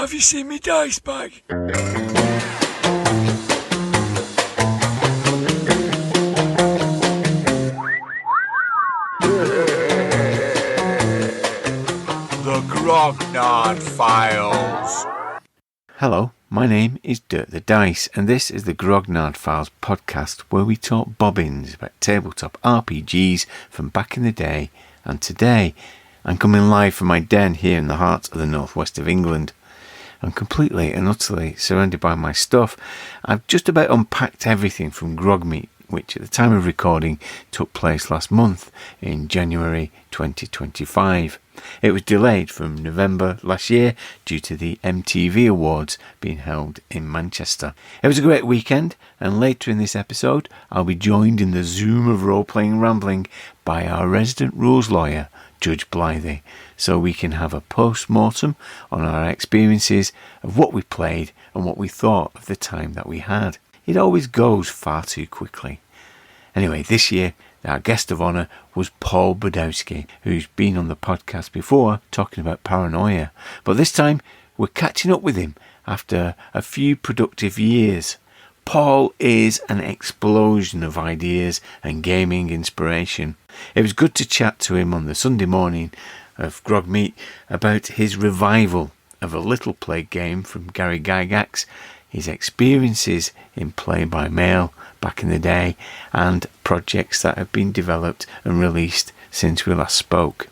Have you seen me dice bag? The GROGMEET Files. Hello, my name is Dirk the Dice, and this is the GROGMEET Files podcast where we talk bobbins about tabletop RPGs from back in the day and today. I'm coming live from my den here in the heart of the northwest of England. I'm completely and utterly surrounded by my stuff. I've just about unpacked everything from GROGMEET, which at the time of recording took place last month in January 2025. It was delayed from November last year due to the MTV Awards being held in Manchester. It was a great weekend, and later in this episode I'll be joined in the Zoom of role-playing rambling by our resident rules lawyer, Judge Blythy, so we can have a post-mortem on our experiences of what we played and what we thought of the time that we had. It always goes far too quickly. Anyway, this year our guest of honour was Paul Baldowski, who's been on the podcast before talking about paranoia, but this time we're catching up with him after a few productive years. Paul is an explosion of ideas and gaming inspiration. It was good to chat to him on the Sunday morning of GROGMEET about his revival of a little play game from Gary Gygax, his experiences in play by mail back in the day, and projects that have been developed and released since we last spoke.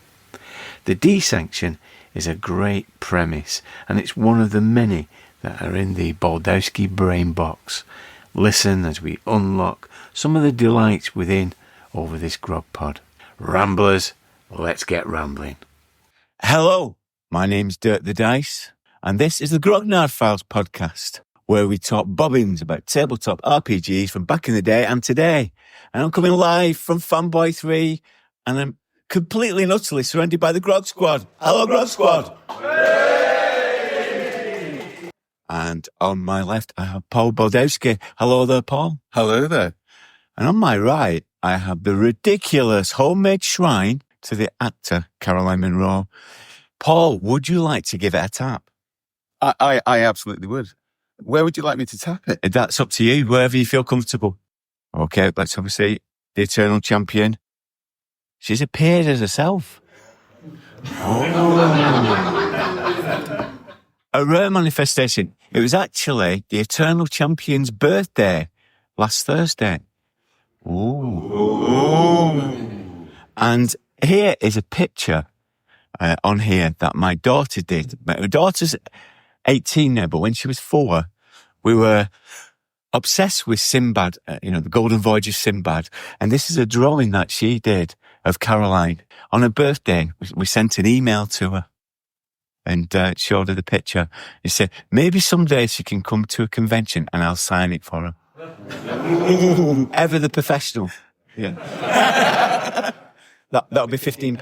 The D-Sanction is a great premise, and it's one of the many that are in the Baldowski brain box. Listen as we unlock some of the delights within over this grog pod. Ramblers, let's get rambling. Hello, my name's Dirk the Dice, and this is the GROGMEET Files podcast, where we talk bobbins about tabletop RPGs from back in the day and today. And I'm coming live from Fanboy 3, and I'm completely and utterly surrounded by the Grog Squad. Hello, Grog Squad! Hey! And on my left, I have Paul Baldowski. Hello there, Paul. Hello there. And on my right, I have the ridiculous homemade shrine to the actor Caroline Munro. Paul, would you like to give it a tap? I absolutely would. Where would you like me to tap it? That's up to you, wherever you feel comfortable. Okay, let's have a see. The Eternal Champion. She's appeared as herself. Oh. A rare manifestation. It was actually the Eternal Champion's birthday last Thursday. Ooh. And here is a picture on here that my daughter did. My daughter's 18 now, but when she was 4, we were obsessed with Sinbad, the Golden Voyage of Sinbad. And this is a drawing that she did of Caroline. On her birthday, we sent an email to her and showed her the picture. He said, maybe someday she can come to a convention and I'll sign it for her. Ever the professional. Yeah. That'll be £15.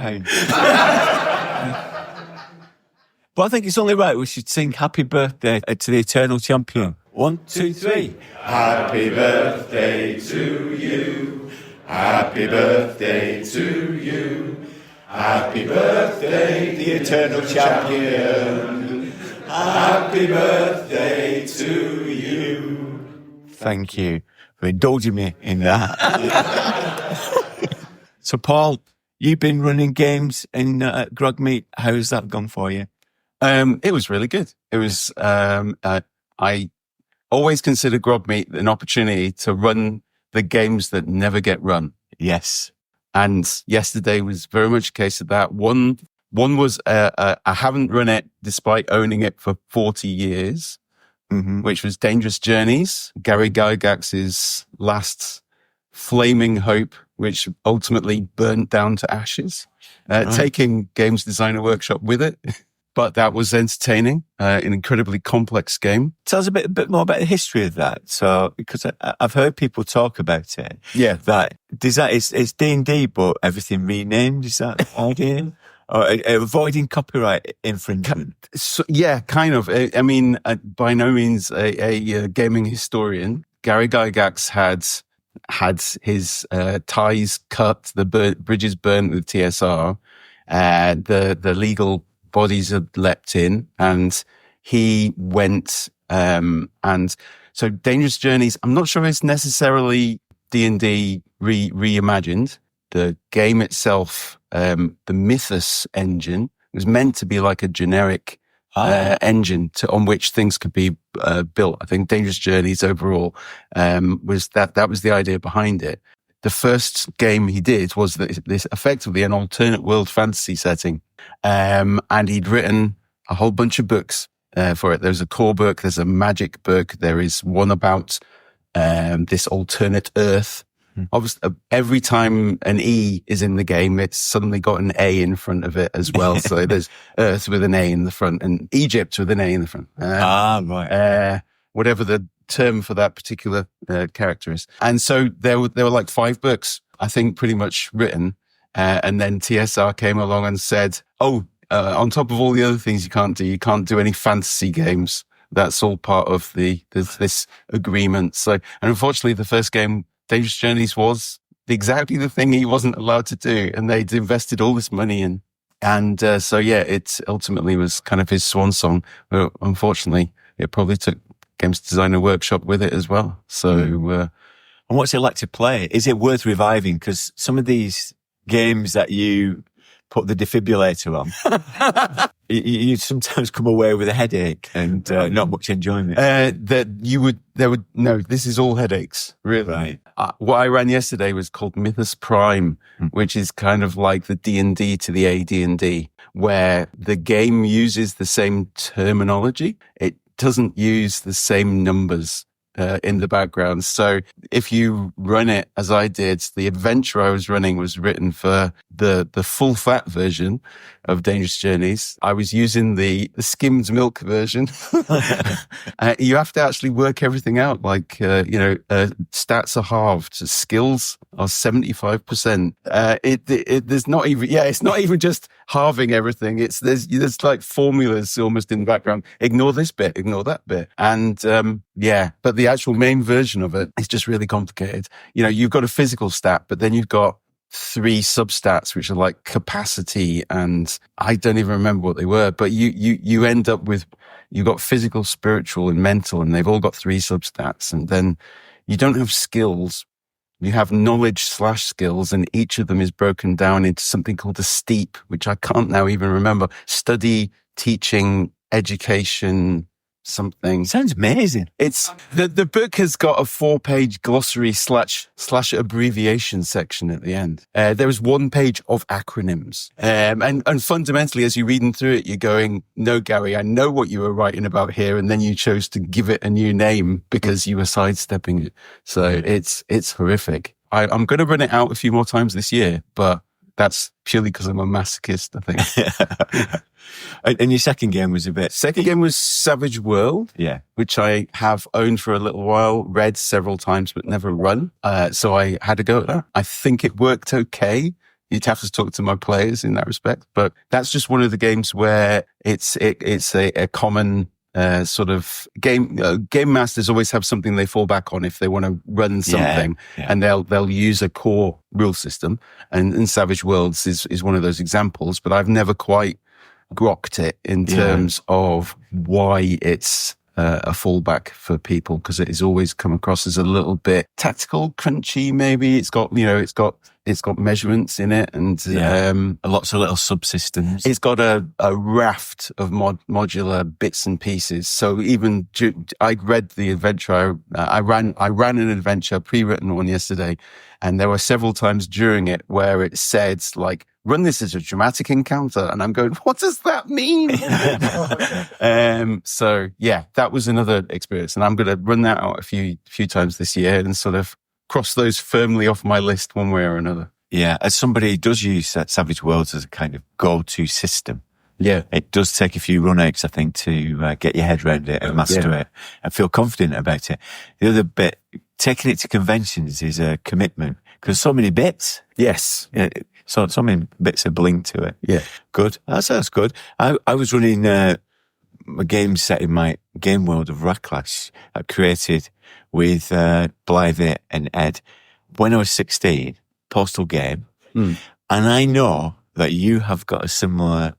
But I think it's only right we should sing happy birthday to the Eternal Champion. 1, 2, 3. Happy birthday to you. Happy birthday to you. Happy birthday, the Eternal Champion. Happy birthday to you. Thank you for indulging me in that. So, Paul, you've been running games in GROGMEET. How's that gone for you? It was really good. It was, I always consider GROGMEET an opportunity to run the games that never get run. Yes. And yesterday was very much a case of that. One was, I haven't run it despite owning it for 40 years, which was Dangerous Journeys, Gary Gygax's last flaming hope, which ultimately burnt down to ashes, taking Games Designer Workshop with it. But that was entertaining, an incredibly complex game. Tell us a bit more about the history of that. So, because I've heard people talk about it. Yeah. It's D&D, but everything renamed. Is that the idea? Or avoiding copyright infringement? So, yeah, kind of. I mean, by no means a gaming historian. Gary Gygax had his ties cut, the bridges burnt with TSR, the legal bodies had leapt in, and he went, and so Dangerous Journeys, I'm not sure it's necessarily D&D reimagined. The game itself, the Mythos engine, was meant to be like a generic engine on which things could be built. I think Dangerous Journeys overall was that was the idea behind it. The first game he did was this effectively an alternate world fantasy setting, and he'd written a whole bunch of books for it. There's a core book, there's a magic book, there is one about this alternate Earth. Obviously, every time an E is in the game, it's suddenly got an A in front of it as well. So there's Earth with an A in the front and Egypt with an A in the front. Right. Whatever the term for that particular character is. And so there were like 5 books, I think, pretty much written. And then TSR came along and said, on top of all the other things you can't do any fantasy games. That's all part of this agreement. So, and unfortunately, the first game, Dangerous Journeys, was exactly the thing he wasn't allowed to do, and they'd invested all this money in. And so, yeah, it ultimately was kind of his swan song. But unfortunately, it probably took Games Designer Workshop with it as well. So, and what's it like to play? Is it worth reviving? Because some of these games that you put the defibrillator on, you sometimes come away with a headache and not much enjoyment. No, this is all headaches, really. Right. What I ran yesterday was called Mythos Prime, which is kind of like the D&D to the AD&D, where the game uses the same terminology. It doesn't use the same numbers in the background. So if you run it as I did, the adventure I was running was written for the full fat version of Dangerous Journeys. I was using the skimmed milk version. You have to actually work everything out. Like, stats are halved. Skills are 75%. There's not even, it's not even just halving everything. There's like formulas almost in the background. Ignore this bit, ignore that bit. And, but the actual main version of it is just really complicated. You've got a physical stat, but then you've got 3 substats, which are like capacity, and I don't even remember what they were, but you end up with, you've got physical, spiritual, and mental, and they've all got 3 substats. And then you don't have skills. You have knowledge/skills, and each of them is broken down into something called a steep, which I can't now even remember. Study, teaching, education, something. Sounds amazing. It's the book has got a 4-page glossary slash abbreviation section at the end. There is 1 page of acronyms. And fundamentally, as you're reading through it, you're going, no, Gary, I know what you were writing about here. And then you chose to give it a new name because you were sidestepping it. So it's horrific. I'm going to run it out a few more times this year, but that's purely because I'm a masochist, I think. And your second game was Second game was Savage World. Yeah. Which I have owned for a little while, read several times, but never run. So I had to go at that. I think it worked okay. You'd have to talk to my players in that respect. But that's just one of the games where it's a common sort of game. Game masters always have something they fall back on if they want to run something, and they'll use a core rule system. And Savage Worlds is one of those examples. But I've never quite grokked it in terms of why it's a fallback for people, because it has always come across as a little bit tactical, crunchy. Maybe it's got measurements in it, and lots of little subsystems. It's got a raft of modular bits and pieces. So even I read the adventure. I ran an adventure, pre-written one yesterday, and there were several times during it where it said like, run this as a dramatic encounter. And I'm going, what does that mean? So yeah, that was another experience. And I'm going to run that out a few times this year and sort of cross those firmly off my list one way or another. Yeah. As somebody who does use Savage Worlds as a kind of go-to system. Yeah. It does take a few run outs, I think, to get your head around it and master it and feel confident about it. The other bit, taking it to conventions is a commitment because so many bits. Yes. So many bits of bling to it. Yeah. Good. That sounds good. I was running a game set in my game world of Racklash I created with Blythy and Ed when I was 16, postal game. And I know that you have got a similar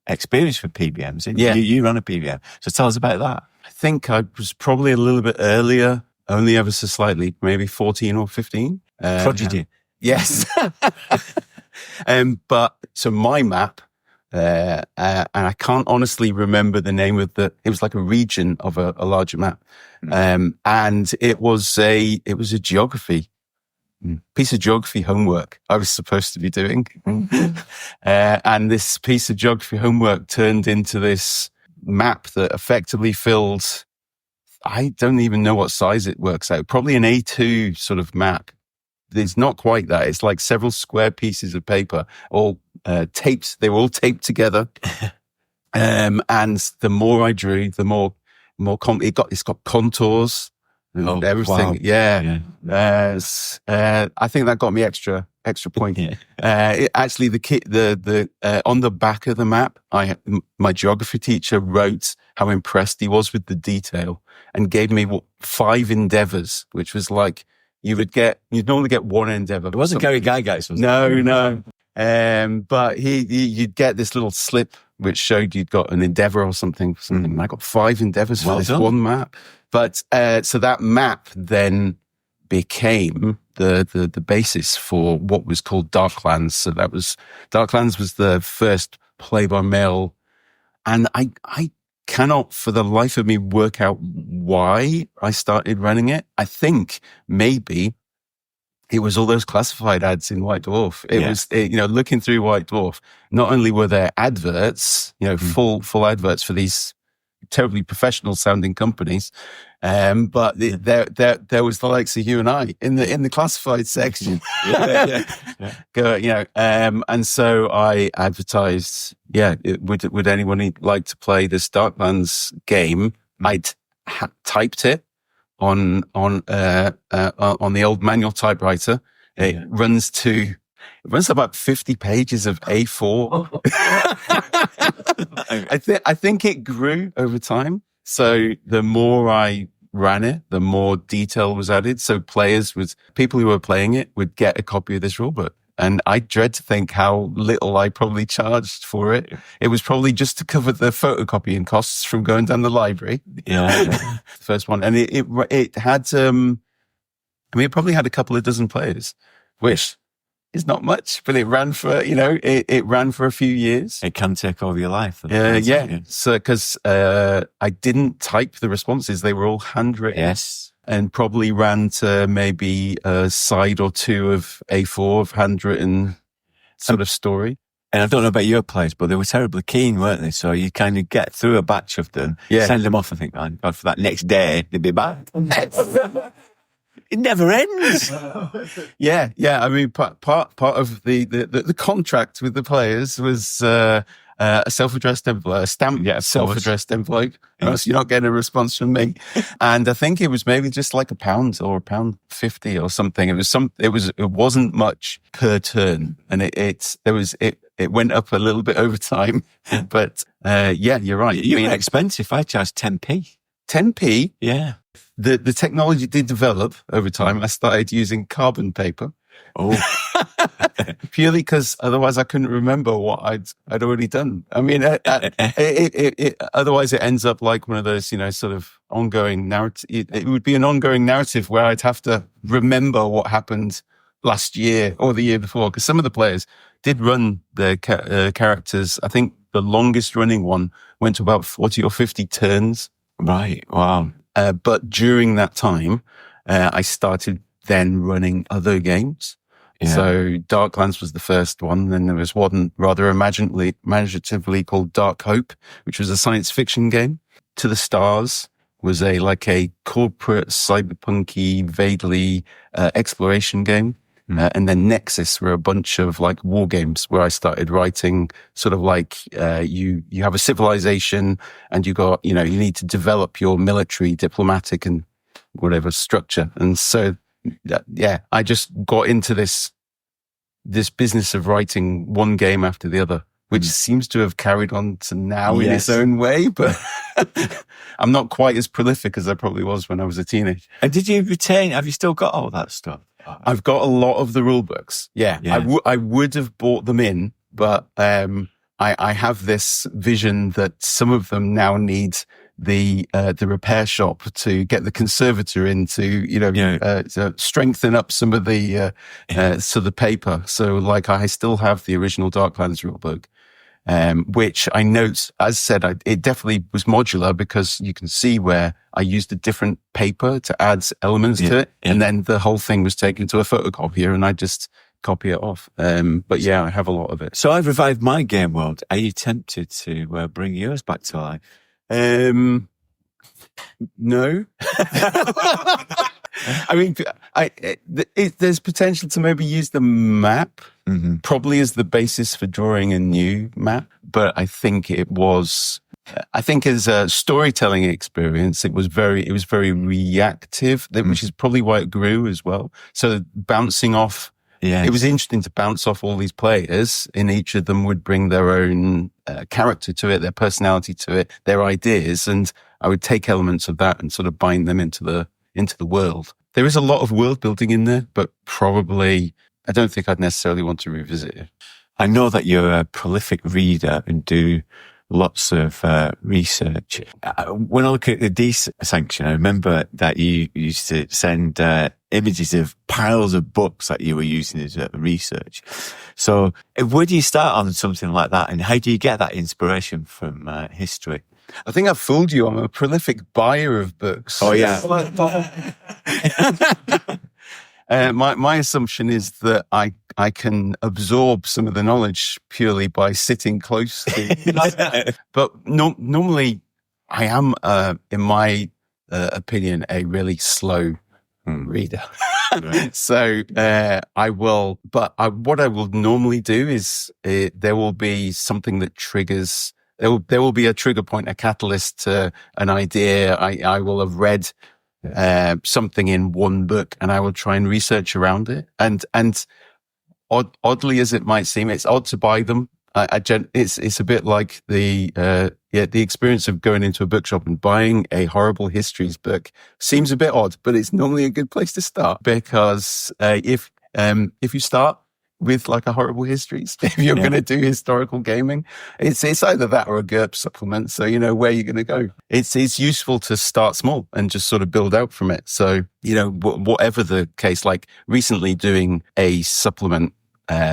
experience for PBMs. Yeah. You run a PBM. So tell us about that. I think I was probably a little bit earlier, only ever so slightly, maybe 14 or 15. Prodigy. Yes. But so my map, and I can't honestly remember the name of it was like a region of a larger map. And it was a geography, piece of geography homework I was supposed to be doing. And this piece of geography homework turned into this map that effectively filled, I don't even know what size it works out, probably an A2 sort of map. It's not quite that. It's like several square pieces of paper, all taped. They were all taped together. And the more I drew, the more it's got contours and everything. Wow. Yeah. I think that got me extra point. Actually, the on the back of the map, my geography teacher wrote how impressed he was with the detail and gave me 5 endeavors, which was like, you'd normally get 1 endeavor. It wasn't Gary Gygax, was it? No. But you'd get this little slip which showed you'd got an endeavor or something. I got 5 endeavors for this one map. But so that map then became the basis for what was called Darklands. So Darklands was the first play-by-mail, and I cannot for the life of me work out why I started running it. I think maybe it was all those classified ads in White Dwarf. It was, looking through White Dwarf, not only were there adverts, full adverts for these terribly professional sounding companies, but there was the likes of you and I in the classified section. And so I advertised, would anyone like to play this Darklands game? I'd typed it on the old manual typewriter. It runs about 50 pages of A4. I think it grew over time. So the more I ran it, the more detail was added. So people who were playing it would get a copy of this rulebook. And I dread to think how little I probably charged for it. It was probably just to cover the photocopying costs from going down the library. Yeah. The first one. And it had, it probably had a couple of dozen players, which is not much, but it ran for, it ran for a few years. It can take over your life. Yeah. So, cause, I didn't type the responses. They were all handwritten. Yes. And probably ran to maybe a side or 2 of A4 of handwritten sort of story. And I don't know about your players, but they were terribly keen, weren't they? So you kind of get through a batch of them, send them off and think, oh, God, for that next day, they'd be back. It never ends. Yeah. I mean, part of the contract with the players was, a self-addressed envelope, a stamped self-addressed envelope. Or else you're not getting a response from me. And I think it was maybe just like £1 or £1.50 or something. It wasn't much per turn, and it went up a little bit over time. But you're right. You were expensive. I charged 10p. 10p? Yeah. The technology did develop over time. I started using carbon paper. Oh. Purely because otherwise I couldn't remember what I'd already done. I mean, otherwise it ends up like one of those, sort of ongoing narrative. It would be an ongoing narrative where I'd have to remember what happened last year or the year before. Because some of the players did run their characters. I think the longest running one went to about 40 or 50 turns. Right. Wow. But during that time, I started then running other games. Yeah. So Darklands was the first one. Then there was one rather imaginatively called Dark Hope, which was a science fiction game. To the Stars was a corporate cyberpunky, vaguely exploration game. And then Nexus were a bunch of war games where I started writing sort of you have a civilization and you need to develop your military, diplomatic and whatever structure. And so, I just got into this business of writing one game after the other, which seems to have carried on to now in its own way, but I'm not quite as prolific as I probably was when I was a teenager. And have you still got all that stuff? I've got a lot of the rule books. Yeah. I would have bought them in, but I have this vision that some of them now need the repair shop to get the conservator in to, to strengthen up some of the paper. So like I still have the original Darklands rulebook, which I note, as said, it definitely was modular because you can see where I used a different paper to add elements to it. Yeah. And then the whole thing was taken to a photocopier and I just copy it off. But yeah, I have a lot of it. So I've revived my game world. Are you tempted to bring yours back to life? No. I mean, there's potential to maybe use the map, probably as the basis for drawing a new map. But I think as a storytelling experience, it was very reactive, which is probably why it grew as well. So bouncing off. Yeah, it was interesting to bounce off all these players, and each of them would bring their own character to it, their personality to it, their ideas, and I would take elements of that and sort of bind them into the world. There is a lot of world building in there, but probably I don't think I'd necessarily want to revisit it. I know that you're a prolific reader and do lots of research. When I look at the D-Sanction, I remember that you used to send images of piles of books that you were using as research. So where do you start on something like that, and how do you get that inspiration from history? I think I've fooled you. I'm a prolific buyer of books. Oh, yeah. My assumption is that I can absorb some of the knowledge purely by sitting close to but normally I am, in my opinion, a really slow reader. Right. So what I will normally do is there will be something that triggers. There will be a trigger point, a catalyst to an idea. I will have read something in one book and I will try and research around it. And oddly as it might seem, it's odd to buy them. It's a bit like the experience of going into a bookshop and buying a horrible histories book seems a bit odd, but it's normally a good place to start because if you start with like a horrible histories, if you're going to do historical gaming, it's either that or a GURP supplement. So you know where you're going to go. It's useful to start small and just sort of build out from it. So, whatever the case, like recently doing a supplement,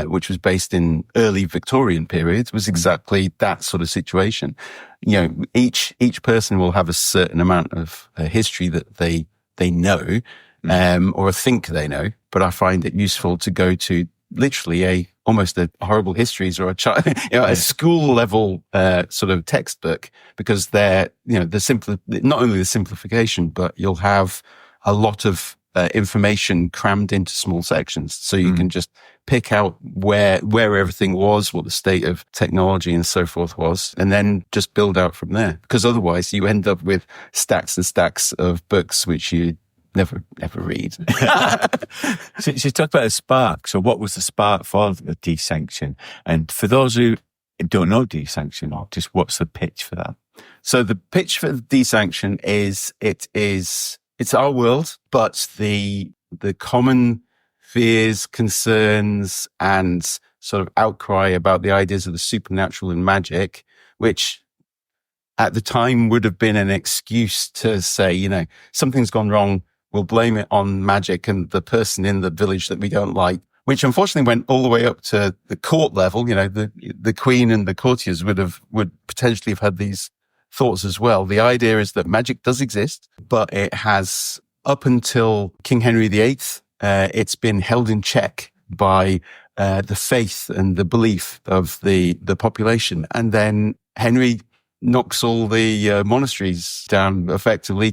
which was based in early Victorian periods, was exactly that sort of situation. Each person will have a certain amount of history that they know, or think they know, but I find it useful to go to literally almost a horrible histories or a school level sort of textbook, because they're not only the simplification, but you'll have a lot of information crammed into small sections, so you can just pick out where everything was, what the state of technology and so forth was, and then just build out from there. Because otherwise, you end up with stacks and stacks of books which you never read. So you talked about a spark. So what was the spark for the D-Sanction? And for those who don't know D-Sanction, just what's the pitch for that? So the pitch for the D-Sanction is it's our world, but the common fears, concerns, and sort of outcry about the ideas of the supernatural and magic, which at the time would have been an excuse to say, something's gone wrong. We'll blame it on magic and the person in the village that we don't like, which unfortunately went all the way up to the court level. The queen and the courtiers would potentially have had these thoughts as well. The idea is that magic does exist, but it has, up until King Henry VIII, it's been held in check by the faith and the belief of the population. And then Henry knocks all the monasteries down effectively,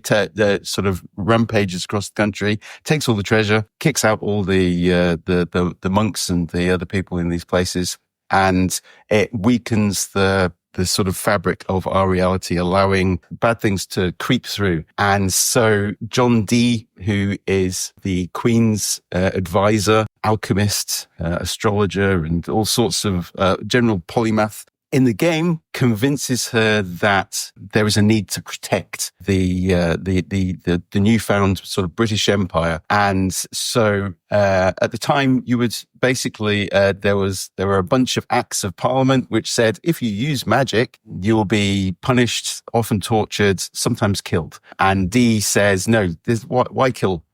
sort of rampages across the country, takes all the treasure, kicks out all the monks and the other people in these places, and it weakens the sort of fabric of our reality, allowing bad things to creep through. And so John Dee, who is the Queen's advisor, alchemist, astrologer, and all sorts of general polymath, in the game convinces her that there is a need to protect the newfound sort of British Empire. And so, at the time you would basically, there were a bunch of acts of parliament which said, if you use magic, you'll be punished, often tortured, sometimes killed. And Dee says, no, why kill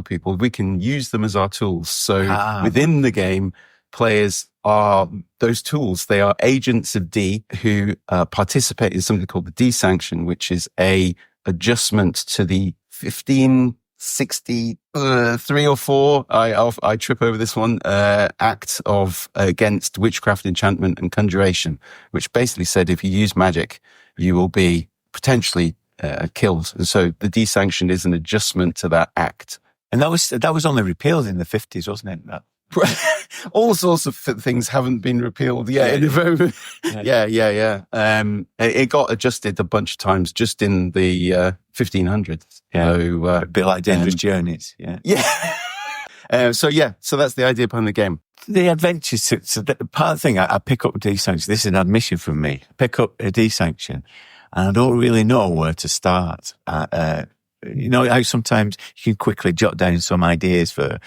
people? We can use them as our tools. So within the game, players are those tools. They are agents of Dee who participate in something called the Dee Sanction, which is a adjustment to the 1563 or 4. I trip over this one. Act of against witchcraft, enchantment, and conjuration, which basically said if you use magic, you will be potentially killed. And so the Dee Sanction is an adjustment to that act. And that was only repealed in the 50s, wasn't it? That. All sorts of things haven't been repealed. Yeah. It got adjusted a bunch of times just in the 1500s. Yeah. So, a bit like Dangerous Journeys. Yeah. Yeah. So that's the idea behind the game. The adventures. So part of the thing, I pick up a Dee Sanction. This is an admission from me. I pick up a Dee Sanction and I don't really know where to start. You know how sometimes you can quickly jot down some ideas for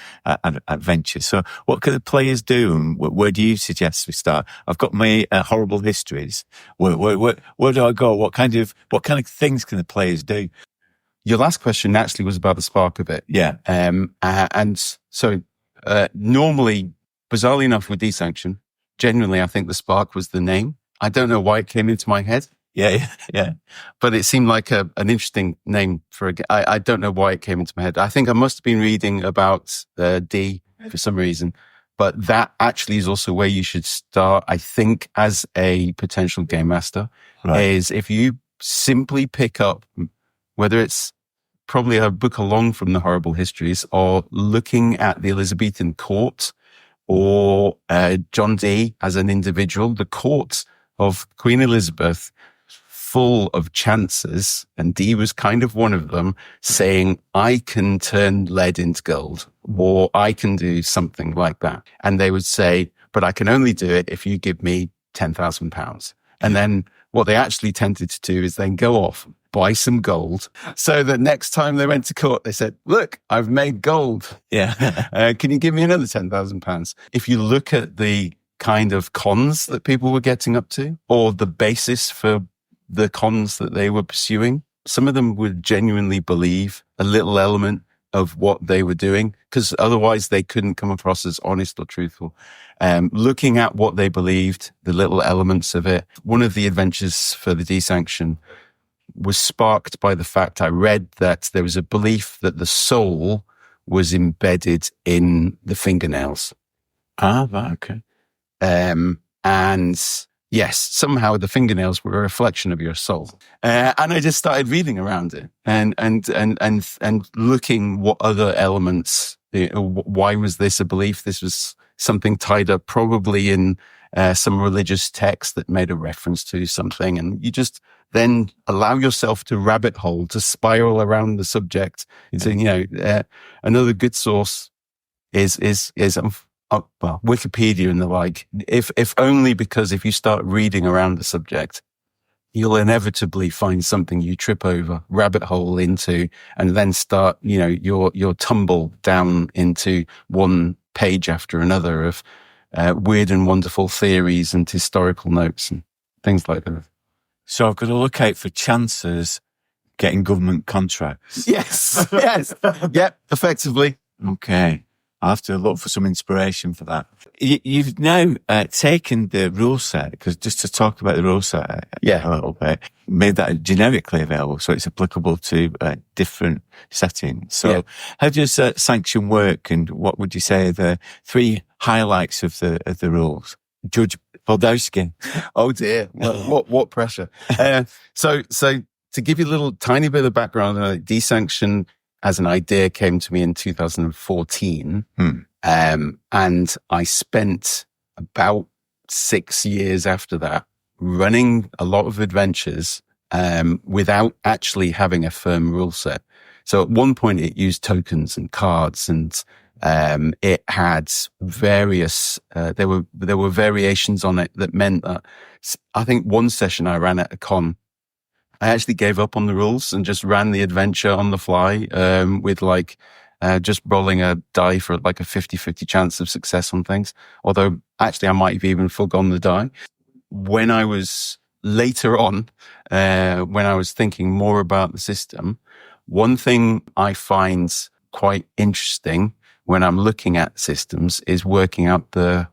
adventures. So what can the players do, and where do you suggest we start? I've got my horrible histories. Where do I go? What kind of things can the players do? Your last question actually was about the spark of it. Yeah. And so normally, bizarrely enough, with Dee Sanction, genuinely, I think the spark was the name. I don't know why it came into my head. Yeah. But it seemed like an interesting name for I don't know why it came into my head. I think I must have been reading about Dee for some reason. But that actually is also where you should start, I think, as a potential game master, is if you simply pick up, whether it's probably a book along from the horrible histories or looking at the Elizabethan court or John Dee as an individual, the court of Queen Elizabeth, full of chances, and Dee was kind of one of them, saying, I can turn lead into gold, or I can do something like that. And they would say, but I can only do it if you give me £10,000. And then what they actually tended to do is then go off, buy some gold, so that next time they went to court, they said, look, I've made gold. Yeah. Can you give me another £10,000? If you look at the kind of cons that people were getting up to, or the basis for the cons that they were pursuing, some of them would genuinely believe a little element of what they were doing, because otherwise they couldn't come across as honest or truthful. Looking at what they believed, the little elements of it. One of the adventures for the Dee Sanction was sparked by the fact I read that there was a belief that the soul was embedded in the fingernails. Okay. And yes, somehow the fingernails were a reflection of your soul. And I just started reading around it and looking what other elements, why was this a belief? This was something tied up probably in some religious text that made a reference to something. And you just then allow yourself to rabbit hole, to spiral around the subject. So, another good source is Wikipedia and the like, if only because if you start reading around the subject, you'll inevitably find something you trip over, rabbit hole into, and then start, your tumble down into one page after another of weird and wonderful theories and historical notes and things like that. So I've got to look out for chances getting government contracts. Yes. Yep, effectively. Okay. I'll have to look for some inspiration for that. You've now taken the rule set, because just to talk about the rule set a little bit, made that generically available so it's applicable to different settings. So how does Sanction work, and what would you say are the 3 highlights of the rules? Judge Baldowski. Oh dear, what pressure. So to give you a little tiny bit of background, Dee Sanction as an idea came to me in 2014. And I spent about 6 years after that running a lot of adventures without actually having a firm rule set. So at one point it used tokens and cards and It had various, there were variations on it that meant that I think one session I ran at a con, I actually gave up on the rules and just ran the adventure on the fly, with just rolling a die for like a 50-50 chance of success on things. Although actually I might have even forgone the die. When I was later on, when I was thinking more about the system, one thing I find quite interesting when I'm looking at systems is working out the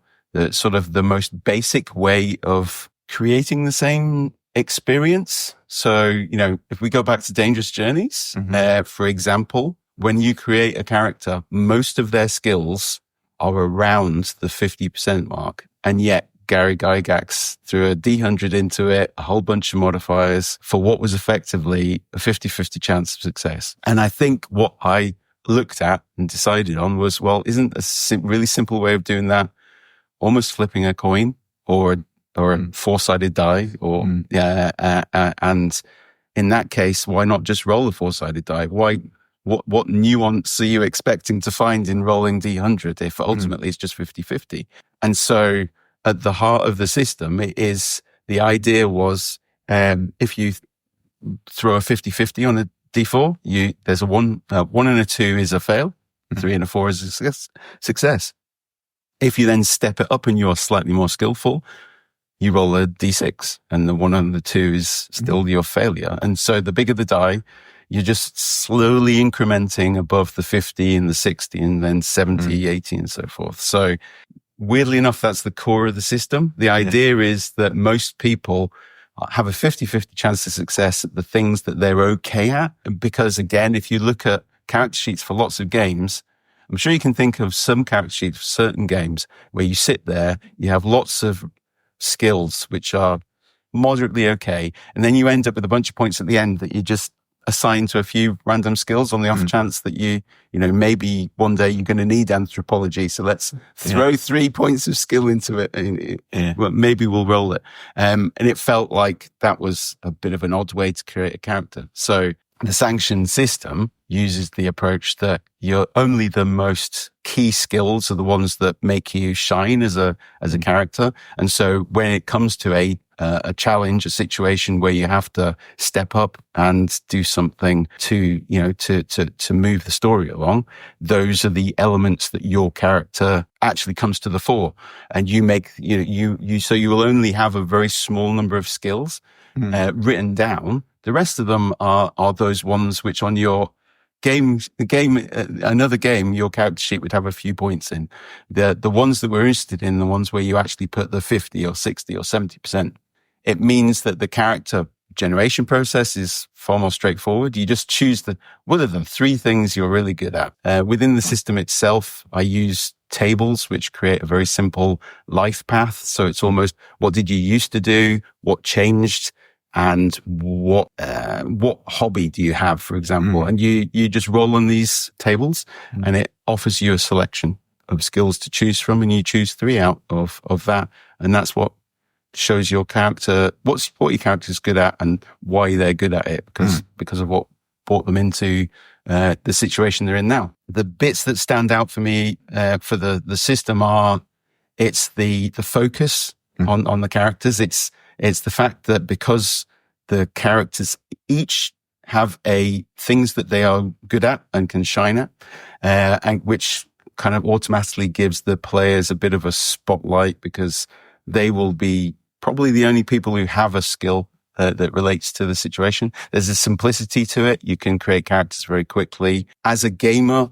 sort of the most basic way of creating the same experience. So, if we go back to Dangerous Journeys, for example, when you create a character, most of their skills are around the 50% mark. And yet Gary Gygax threw a D100 into it, a whole bunch of modifiers for what was effectively a 50-50 chance of success. And I think what I looked at and decided on was, well, isn't a really simple way of doing that almost flipping a coin or a four-sided die? And in that case, why not just roll a four-sided die? What nuance are you expecting to find in rolling D100 if ultimately it's just 50-50? And so at the heart of the system, the idea was, if you throw a 50-50 on a D4, there's a 1 and a 2 is a fail, a 3 and a 4 is a success. If you then step it up and you're slightly more skillful, you roll a D6 and the 1 and the 2 is still your failure. And so the bigger the die, you're just slowly incrementing above the 50 and the 60 and then 70, 80 and so forth. So weirdly enough, that's the core of the system. The idea is that most people have a 50-50 chance of success at the things that they're okay at. Because again, if you look at character sheets for lots of games, I'm sure you can think of some character sheets for certain games where you sit there, you have lots of skills which are moderately okay, and then you end up with a bunch of points at the end that you just assign to a few random skills on the off chance that maybe one day you're going to need anthropology. So let's throw 3 points of skill into it. And well, maybe we'll roll it. And it felt like that was a bit of an odd way to create a character. So the sanction system uses the approach that only the most key skills are the ones that make you shine as a character. And so when it comes to a challenge, a situation where you have to step up and do something to move the story along, those are the elements that your character actually comes to the fore. And you make, so you will only have a very small number of skills written down. The rest of them are those ones which on your another game, your character sheet would have a few points in. The ones that we're interested in, the ones where you actually put the 50 or 60 or 70%. It means that the character generation process is far more straightforward. You just choose what are the 3 things you're really good at. Within the system itself, I use tables, which create a very simple life path. So it's almost, what did you used to do? What changed? And what hobby do you have, for example? And you just roll on these tables and it offers you a selection of skills to choose from, and you choose 3 out of that. And that's what shows your character, what your character is good at and why they're good at it, because of what brought them into the situation they're in now. The bits that stand out for me for the system are, it's the focus on the characters. It's the fact that because the characters each have things that they are good at and can shine at, and which kind of automatically gives the players a bit of a spotlight, because they will be probably the only people who have a skill that relates to the situation. There's a simplicity to it. You can create characters very quickly. As a gamer,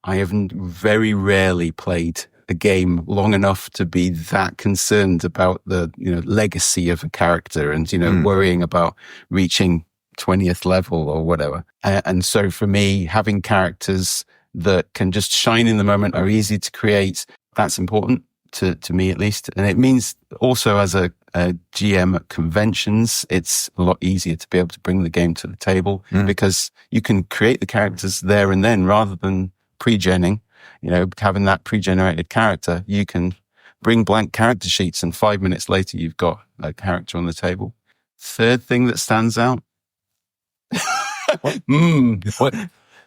I have very rarely played a game long enough to be that concerned about the legacy of a character and worrying about reaching 20th level or whatever. And so for me, having characters that can just shine in the moment, are easy to create, that's important to me at least. And it means also as a GM at conventions, it's a lot easier to be able to bring the game to the table because you can create the characters there and then rather than pre-genning. Having that pre-generated character, you can bring blank character sheets and 5 minutes later, you've got a character on the table. Third thing that stands out.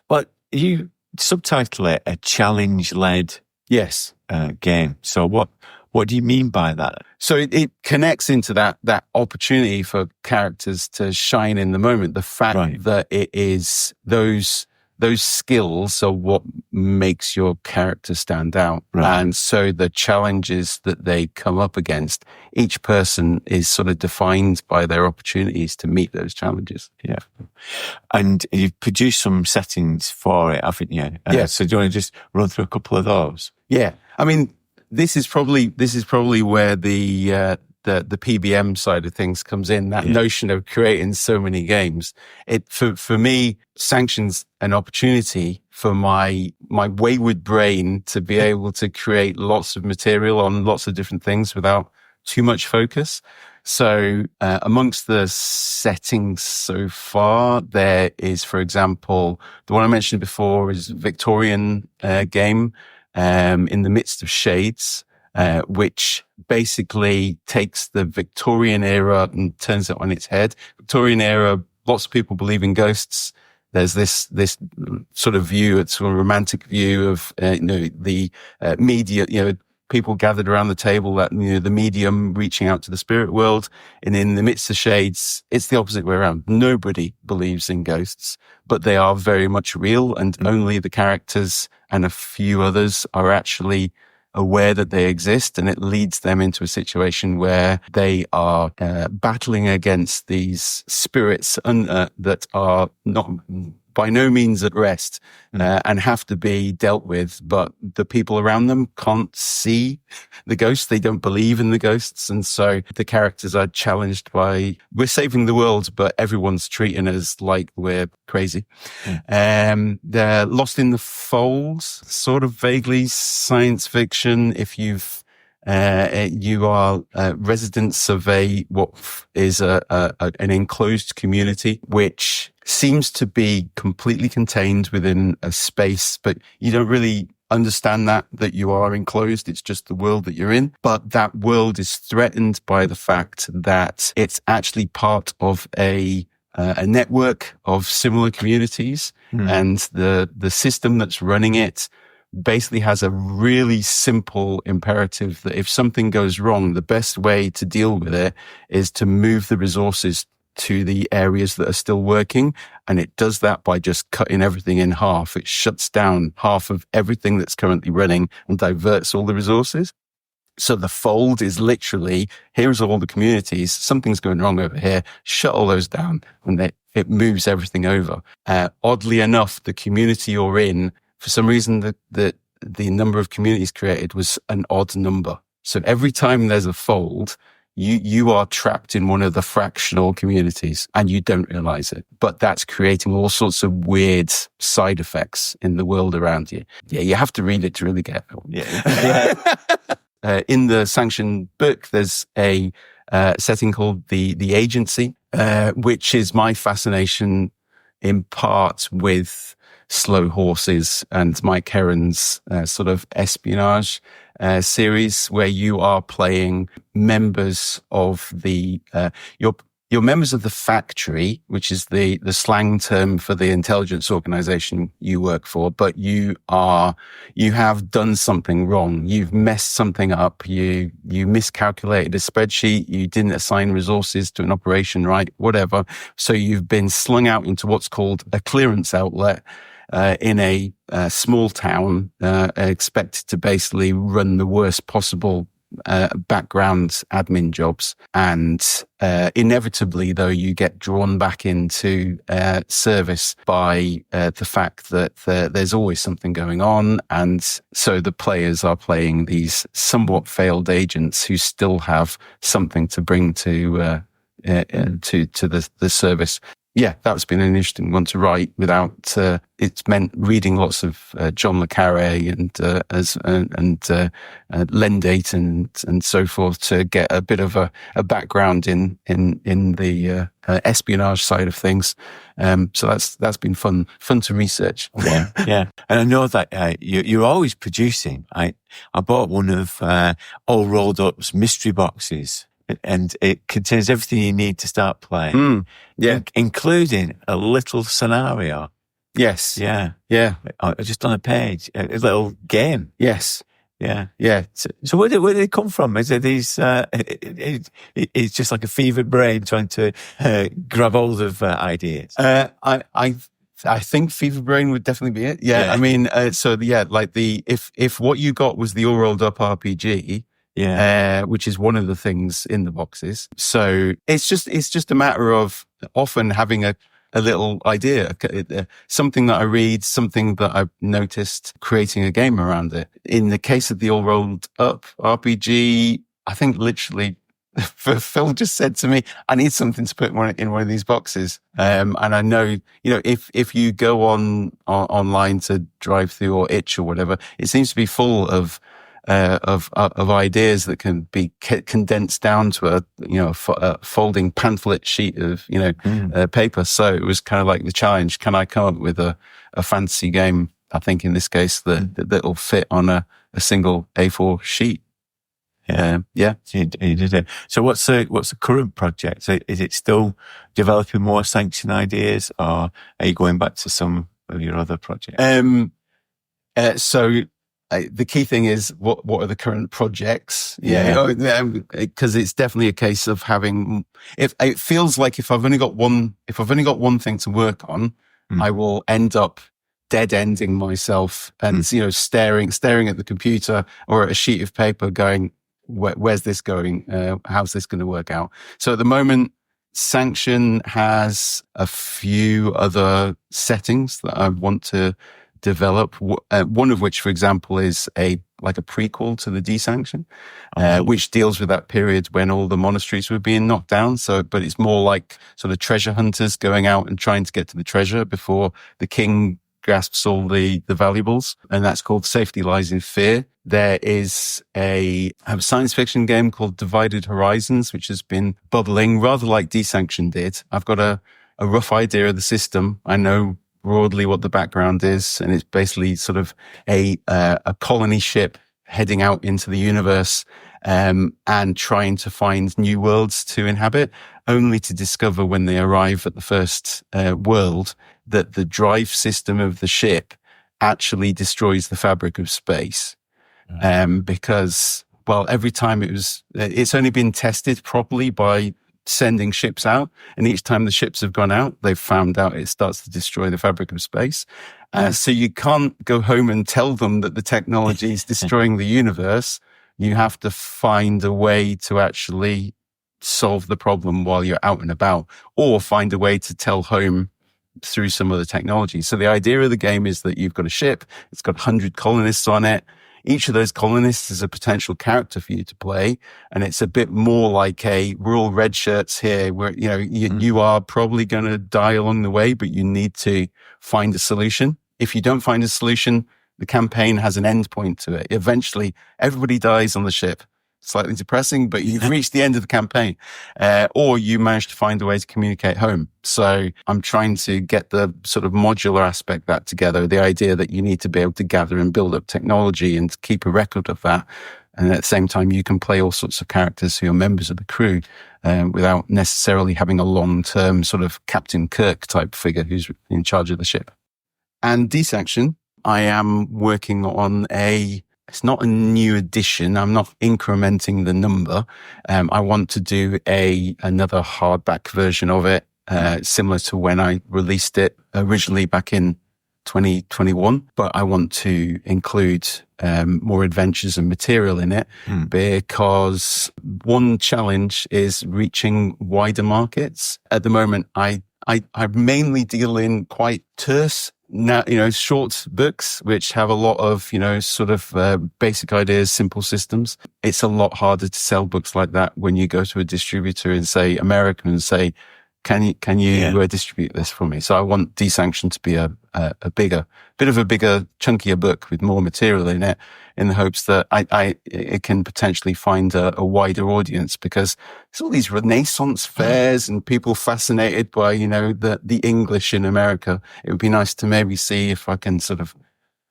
What you subtitle it a challenge-led Yes. game. So what do you mean by that? So it connects into that opportunity for characters to shine in the moment. The fact that it is those skills are what makes your character stand out. Right. And so the challenges that they come up against, each person is sort of defined by their opportunities to meet those challenges. Yeah. And you've produced some settings for it, haven't you? Yeah. So do you want to just run through a couple of those? Yeah. I mean, this is probably where the PBM side of things comes in, that notion of creating so many games. For me, Sanction's an opportunity for my wayward brain to be able to create lots of material on lots of different things without too much focus. So, amongst the settings so far, there is, for example, the one I mentioned before is a Victorian game, in the midst of shades, which basically takes the Victorian era and turns it on its head. Victorian era, lots of people believe in ghosts. There's this sort of view, it's sort of romantic view of, the media, people gathered around the table, that, the medium reaching out to the spirit world. And in the midst of shades, it's the opposite way around. Nobody believes in ghosts, but they are very much real, and only the characters and a few others are actually aware that they exist, and it leads them into a situation where they are battling against these spirits that are not by no means at rest and have to be dealt with, but the people around them can't see the ghosts. They don't believe in the ghosts. And so the characters are challenged by, we're saving the world, but everyone's treating us like we're crazy. They're Lost in the Folds, sort of vaguely science fiction. If you are residents of what is an enclosed community, which seems to be completely contained within a space, but you don't really understand that you are enclosed. It's just the world that you're in. But that world is threatened by the fact that it's actually part of a network of similar communities, and the system that's running it basically has a really simple imperative that if something goes wrong, the best way to deal with it is to move the resources to the areas that are still working. And it does that by just cutting everything in half. It shuts down half of everything that's currently running and diverts all the resources. So the fold is literally, here's all the communities, something's going wrong over here, shut all those down, and it moves everything over. Oddly enough, the community you're in, for some reason, the number of communities created was an odd number. So every time there's a fold, you are trapped in one of the fractional communities and you don't realize it. But that's creating all sorts of weird side effects in the world around you. Yeah, you have to read it to really get it. In the Sanction book, there's a setting called the Agency, which is my fascination in part with Slow Horses and Mike Herron's sort of espionage series, where you are playing members of you're members of the factory, which is the slang term for the intelligence organization you work for, but you have done something wrong. You've messed something up. You miscalculated a spreadsheet. You didn't assign resources to an operation right, whatever. So you've been slung out into what's called a clearance outlet, in a small town, expected to basically run the worst possible background admin jobs. And inevitably, though, you get drawn back into service by the fact that there's always something going on. And so the players are playing these somewhat failed agents who still have something to bring to the service. Yeah, that's been an interesting one to write without, it's meant reading lots of John le Carré and Lendate and so forth to get a bit of a background in the espionage side of things. So that's been fun to research. Yeah, yeah. And I know that you're always producing. I bought one of All Rolled Up's mystery boxes, and it contains everything you need to start playing. Yeah. Including a little scenario. Yes. Yeah. Yeah. Just on a page, a little game. Yes. Yeah. Yeah. So where did they come from? Is it these? It's just like a fevered brain trying to grab hold of ideas. I think Fever Brain would definitely be it. Yeah. I mean, if what you got was the all rolled up RPG, which is one of the things in the boxes. So it's just a matter of often having a little idea, something that I read, something that I've noticed, creating a game around it. In the case of the all rolled up RPG, I think literally Phil just said to me, I need something to put in one of these boxes. And I know, if you go online to Drive Through or Itch or whatever, it seems to be full of ideas that can be condensed down to a folding pamphlet sheet of, paper. So it was kind of like the challenge. Can I come up with a fantasy game? I think in this case that'll fit on a single A4 sheet. Yeah. So you did it. So what's the current project? So is it still developing more Sanction ideas, or are you going back to some of your other projects? The key thing is what are the current projects? Because it's definitely a case of having. If it feels like if I've only got one thing to work on, I will end up dead ending myself and staring at the computer or at a sheet of paper, going, where's this going? How's this going to work out? So at the moment, Sanction has a few other settings that I want to develop. One of which, for example, is a prequel to the Desanction, which deals with that period when all the monasteries were being knocked down. But it's more like sort of treasure hunters going out and trying to get to the treasure before the king grasps all the valuables. And that's called Safety Lies in Fear. There is a science fiction game called Divided Horizons, which has been bubbling rather like Desanction did. I've got a rough idea of the system. I know broadly what the background is, and it's basically sort of a colony ship heading out into the universe and trying to find new worlds to inhabit, only to discover when they arrive at the first world that the drive system of the ship actually destroys the fabric of space. Because, every time it's only been tested properly by sending ships out, and each time the ships have gone out, they've found out it starts to destroy the fabric of space. So you can't go home and tell them that the technology is destroying the universe. You have to find a way to actually solve the problem while you're out and about, or find a way to tell home through some other technology. So the idea of the game is that you've got a ship, it's got 100 colonists on it. Each of those colonists is a potential character for you to play. And it's a bit more like we're all red shirts here, where, you are probably going to die along the way, but you need to find a solution. If you don't find a solution, the campaign has an end point to it. Eventually, everybody dies on the ship. Slightly depressing, but you've reached the end of the campaign, or you managed to find a way to communicate home. So I'm trying to get the sort of modular aspect of that together, the idea that you need to be able to gather and build up technology and keep a record of that. And at the same time, you can play all sorts of characters who are members of the crew without necessarily having a long-term sort of Captain Kirk type figure who's in charge of the ship. And Desanction, I am working on it's not a new edition. I'm not incrementing the number. I want to do another hardback version of it, similar to when I released it originally back in 2021. But I want to include more adventures and material in it, because one challenge is reaching wider markets. At the moment, I mainly deal in quite terse, short books, which have a lot of, sort of basic ideas, simple systems. It's a lot harder to sell books like that when you go to a distributor and say, American, and say, can you distribute this for me? So I want Desanction to be a bigger, chunkier book with more material in it, in the hopes that it can potentially find a wider audience, because there's all these Renaissance fairs and people fascinated by, the English in America. It would be nice to maybe see if I can sort of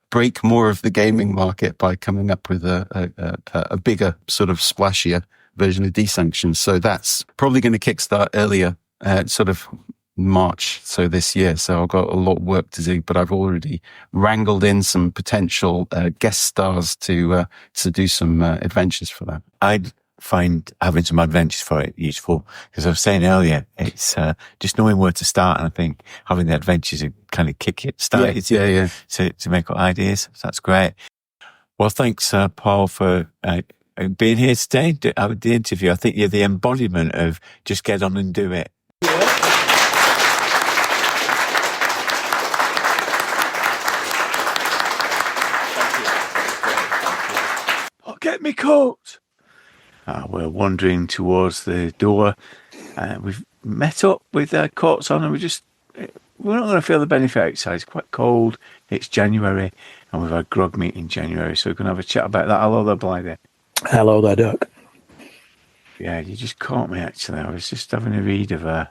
break more of the gaming market by coming up with a bigger, sort of splashier version of Desanction. So that's probably going to kickstart earlier, sort of March, so this year. So I've got a lot of work to do, but I've already wrangled in some potential guest stars to do some adventures for that. I'd find having some adventures for it useful, because I was saying earlier, it's just knowing where to start, and I think having the adventures would kind of start to make up ideas. So that's great. Well, thanks, Paul, for being here today, the interview. I think you're the embodiment of just get on and do it. I'll get me coat. We're wandering towards the door. We've met up with our coats on, and we're not going to feel the benefit outside. It's quite cold. It's January, and we've had GROGMEET in January, so we're going to have a chat about that. Hello there, Blythy. Hello there, Dirk. Yeah, you just caught me, actually. I was just having a read of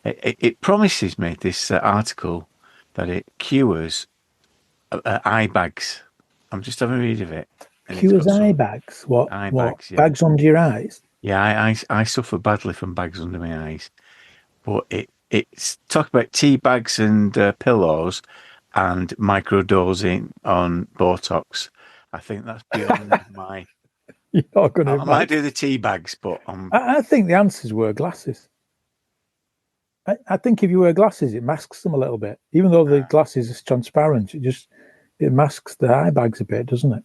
it promises me, this article, that it cures eye bags. I'm just having a read of it. Cures eye bags? What? Eye what? bags, yeah. Bags under your eyes? Yeah, I suffer badly from bags under my eyes. But it's talk about tea bags and pillows and microdosing on Botox. I think that's beyond my... You're not going to... I might do the tea bags, but... I think the answers were glasses. I think if you wear glasses, it masks them a little bit. Even though the glasses is transparent, it masks the eye bags a bit, doesn't it?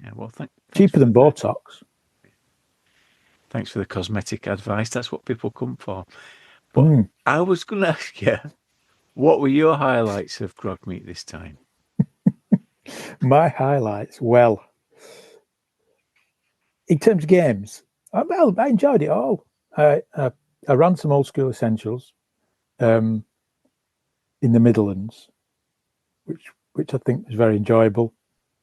Yeah, well, thanks cheaper than Botox. Thanks for the cosmetic advice. That's what people come for. But I was going to ask you, what were your highlights of GROGMEET this time? My highlights, well, in terms of games, I enjoyed it all. I ran some old school essentials in the Midlands, which I think was very enjoyable.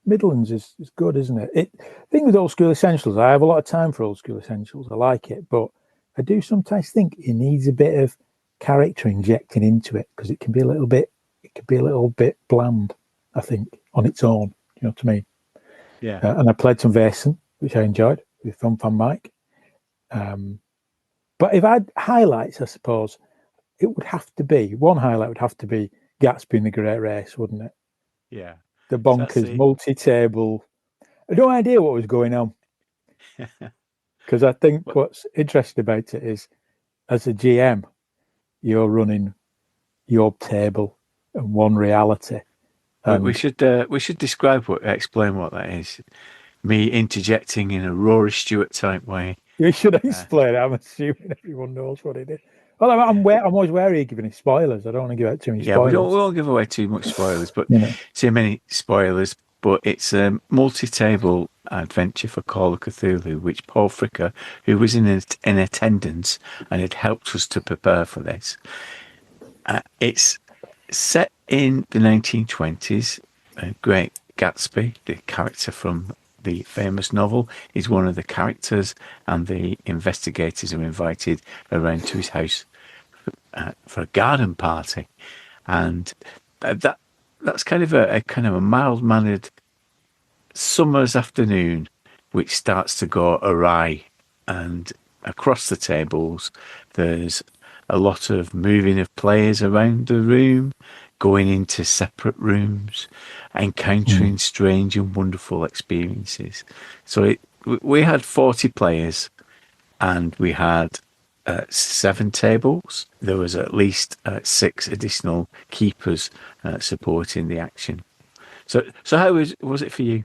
Midlands is good, isn't it? The thing with old school essentials, I have a lot of time for old school essentials. I like it, but I do sometimes think it needs a bit of character injecting into it, because it can be a little bit bland, I think, on its own. You know what I mean? Yeah. And I played some Vaesen, which I enjoyed with Fun Mike. But if I had highlights, I suppose one highlight would have to be Gatsby in the Great Race, wouldn't it? Yeah. The bonkers multi-table. I had no idea what was going on. Because I think what's interesting about it is, as a GM, you're running your table and one reality. We should explain what that is. Me interjecting in a Rory Stewart type way. You should explain it. I'm assuming everyone knows what it is. Well, I'm always wary of giving spoilers. I don't want to give out too many spoilers. Yeah, we won't give away too much spoilers, but too many spoilers. But it's a multi-table adventure for Call of Cthulhu, which Paul Fricker, who was in attendance and had helped us to prepare for this. It's set in the 1920s. Great Gatsby, the character from the famous novel, is one of the characters, and the investigators are invited around to his house for a garden party, and that's kind of a mild-mannered summer's afternoon, which starts to go awry, and across the tables there's a lot of moving of players around the room, going into separate rooms, encountering strange and wonderful experiences. So we had 40 players, and we had 7 tables. There was at least 6 additional keepers supporting the action. So how was it for you?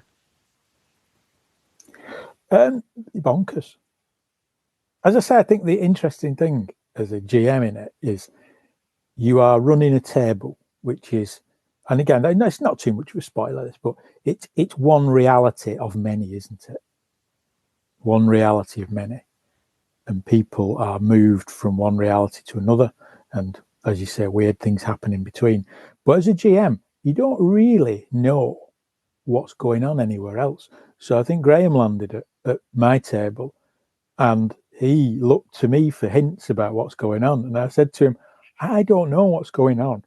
Bonkers. As I say, I think the interesting thing as a GM in it is you are running a table, which is, and again, it's not too much of a spoiler, but it's one reality of many, isn't it? One reality of many. And people are moved from one reality to another. And as you say, weird things happen in between. But as a GM, you don't really know what's going on anywhere else. So I think Graham landed at my table, and he looked to me for hints about what's going on. And I said to him, I don't know what's going on.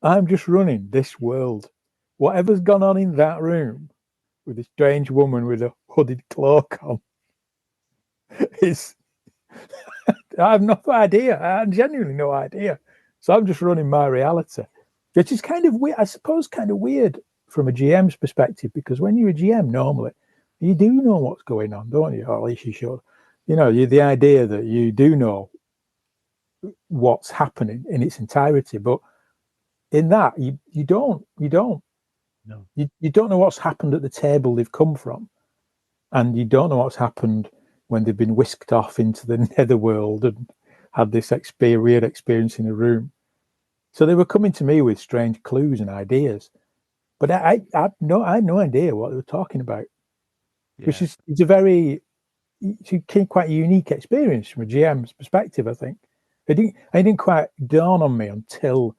I'm just running this world. Whatever's gone on in that room with a strange woman with a hooded cloak on is I have no idea. I have genuinely no idea. So I'm just running my reality, which is kind of weird. I suppose kind of weird from a GM's perspective, because when you're a GM, normally you do know what's going on, don't you? Or at least you should. The idea that you do know what's happening in its entirety, but in that you don't. No. You don't know what's happened at the table they've come from, and you don't know what's happened when they've been whisked off into the netherworld and had this weird experience in a room. So they were coming to me with strange clues and ideas, but I had no idea what they were talking about, which is quite a unique experience from a GM's perspective. I think it didn't quite dawn on me until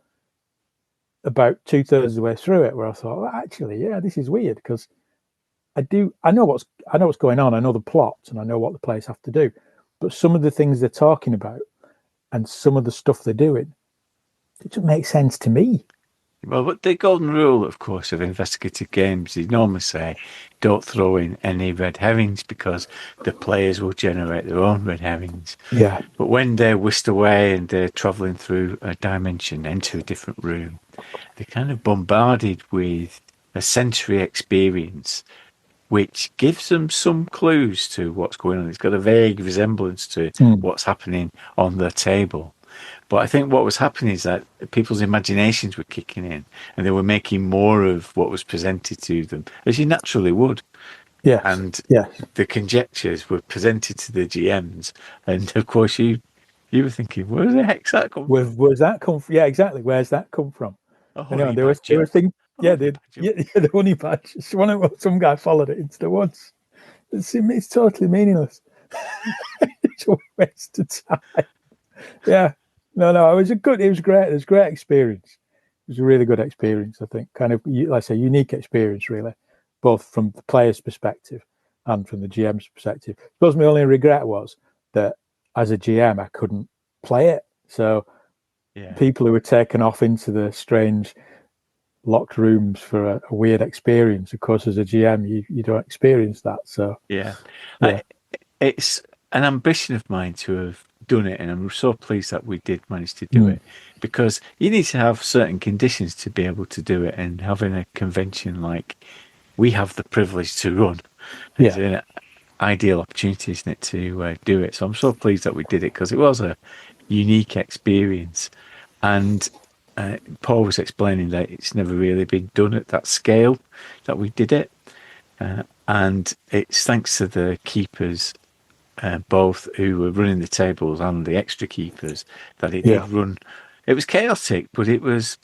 about 2/3 of the way through it, where I thought, well, actually, yeah, this is weird, because I know what's going on. I know the plot and I know what the players have to do, but some of the things they're talking about and some of the stuff they're doing, it doesn't make sense to me. Well, but the golden rule, of course, of investigative games, they normally say don't throw in any red herrings, because the players will generate their own red herrings. Yeah. But when they're whisked away and they're travelling through a dimension into a different room, they're kind of bombarded with a sensory experience, which gives them some clues to what's going on. It's got a vague resemblance to what's happening on the table. But I think what was happening is that people's imaginations were kicking in, and they were making more of what was presented to them, as you naturally would. Yes. And yes. the conjectures were presented to the GMs, and of course you were thinking, where the heck's that come from? Where's that come from? Yeah, exactly. Where's that come from? They were thinking, the honey badge. Some guy followed it into the woods. It's totally meaningless. It's a waste of time. Yeah. No, it was great. It was a great experience. It was a really good experience, I think. Kind of, like I say, unique experience, really, both from the player's perspective and from the GM's perspective. I suppose my only regret was that as a GM, I couldn't play it. So people who were taken off into the strange locked rooms for a weird experience, of course, as a GM, you don't experience that. So it's an ambition of mine to have done it, and I'm so pleased that we did manage to do it, because you need to have certain conditions to be able to do it, and having a convention like we have the privilege to run is an ideal opportunity, isn't it, to do it. So I'm so pleased that we did it, because it was a unique experience. And Paul was explaining that it's never really been done at that scale that we did it, and it's thanks to the keepers, both who were running the tables and the extra keepers, that it did run. It was chaotic, but it was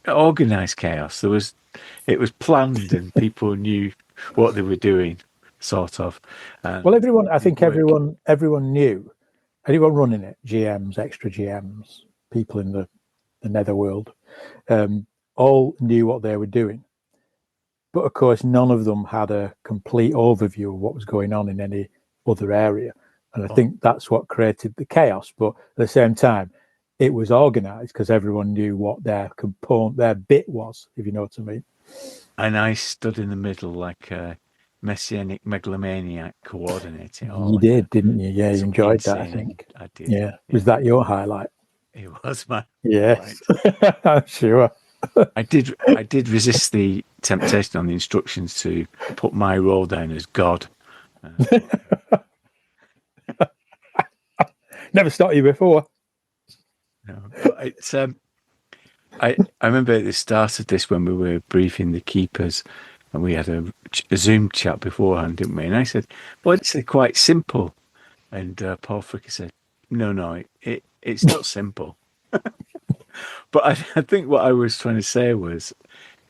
organised chaos. It was planned, and people knew what they were doing, sort of. Well, everyone knew, anyone running it, GMs, extra GMs, people in the netherworld, all knew what they were doing. But of course, none of them had a complete overview of what was going on in any other area. And I think that's what created the chaos. But at the same time, it was organised because everyone knew what their bit was, if you know what I mean. And I stood in the middle like a messianic megalomaniac coordinating. You did, didn't you? Yeah, you enjoyed that, I think. I did. Yeah. Was that your highlight? It was my yes. I'm sure. I did resist the temptation on the instructions to put my role down as God. Never stopped you before. No, but it's I remember at the start of this, when we were briefing the keepers, and we had a Zoom chat beforehand, didn't we? And I said, well, it's quite simple. And Paul Fricker said, no, it's not simple. But I think what I was trying to say was,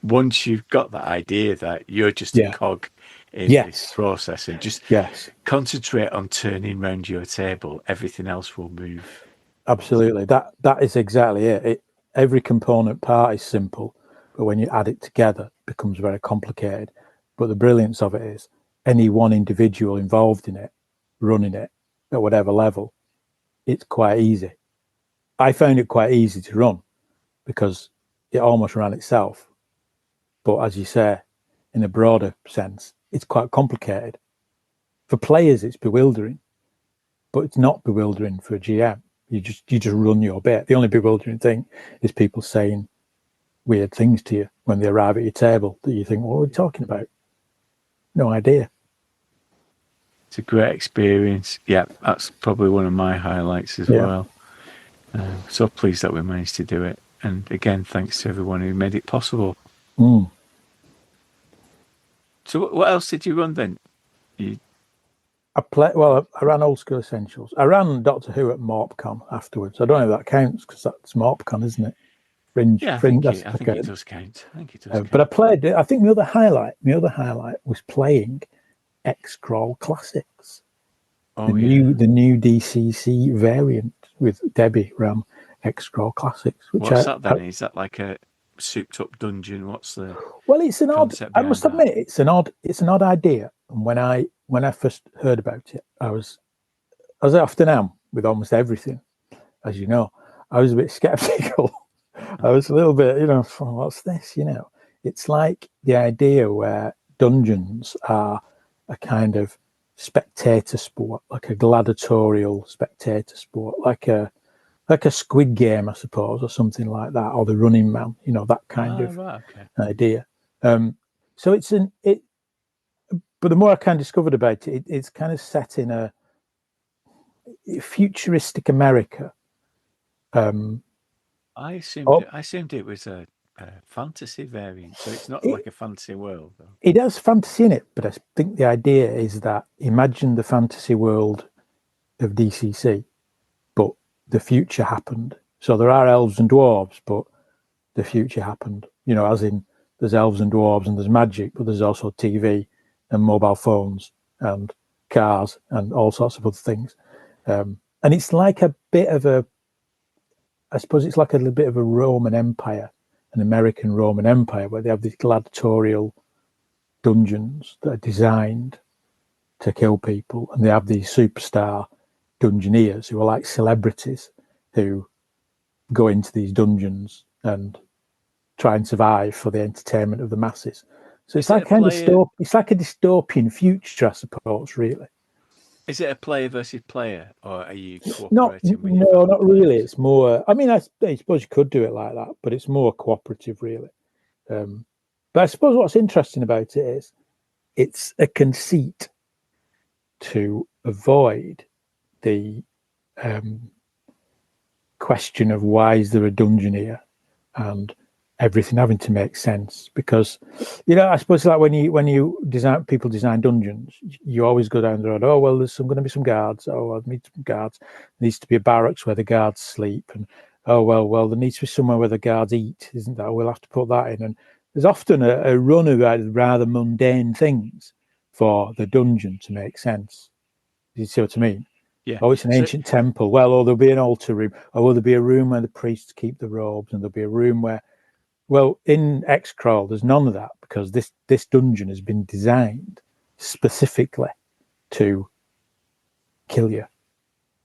once you've got that idea that you're just a cog in this process, and just concentrate on turning round your table, everything else will move. Absolutely. That is exactly it. Every component part is simple, but when you add it together, it becomes very complicated. But the brilliance of it is, any one individual involved in it, running it at whatever level, it's quite easy. I found it quite easy to run because it almost ran itself. But as you say, in a broader sense, it's quite complicated. For players, it's bewildering. but it's not bewildering for a GM. You just run your bit. The only bewildering thing is people saying weird things to you when they arrive at your table that you think, what are we talking about? No idea. It's a great experience. Yeah, that's probably one of my highlights as well. So pleased that we managed to do it. And again, thanks to everyone who made it possible. So what else did you run then? I ran Old School Essentials. I ran Doctor Who at MorpCon afterwards. I don't know if that counts because that's MorpCon, isn't it? Fringe. Yeah, I think it does count. But I played it. I think my other highlight was playing X-Crawl Classics. The new DCC variant with Debbie ran X-Crawl Classics. What's that then? Is that like a souped up dungeon? What's the it's an odd. I must admit, it's an odd idea. And when I first heard about it, as I often am with almost everything, as you know, I was a bit skeptical. I was a little bit, what's this? It's like the idea where dungeons are a kind of spectator sport, like a gladiatorial spectator sport, like a Squid Game, I suppose, or something like that, or the Running Man, that kind of idea. So but the more I kind of discovered about it, it's kind of set in a futuristic America. I assumed it was a fantasy variant, so it's not like a fantasy world, though. It has fantasy in it, but I think the idea is that imagine the fantasy world of DCC, but the future happened. So there are elves and dwarves, but the future happened. As in there's elves and dwarves and there's magic, but there's also TV and mobile phones and cars and all sorts of other things. And it's like a bit of I suppose it's like a little bit of a Roman Empire, an American Roman Empire, where they have these gladiatorial dungeons that are designed to kill people. And they have these superstar dungeoneers who are like celebrities who go into these dungeons and try and survive for the entertainment of the masses. So it's like it's like a dystopian future, I suppose, really. Is it a player versus player, or are you cooperating? No, not really. It's more. I mean, I suppose you could do it like that, but it's more cooperative, really. But I suppose what's interesting about it is it's a conceit to avoid the question of why is there a dungeon here and everything having to make sense, because I suppose like when you design dungeons, you always go down the road, oh well, there's going to be some guards, oh I need some guards, there needs to be a barracks where the guards sleep, and oh well there needs to be somewhere where the guards eat, isn't there? We'll have to put that in. And there's often a run of rather mundane things for the dungeon to make sense. Do you see what I mean? Yeah. Oh, it's an ancient temple. Well, there'll be an altar room. Or will there be a room where the priests keep the robes, and there'll be a room where... Well, in X-Crawl, there's none of that, because this dungeon has been designed specifically to kill you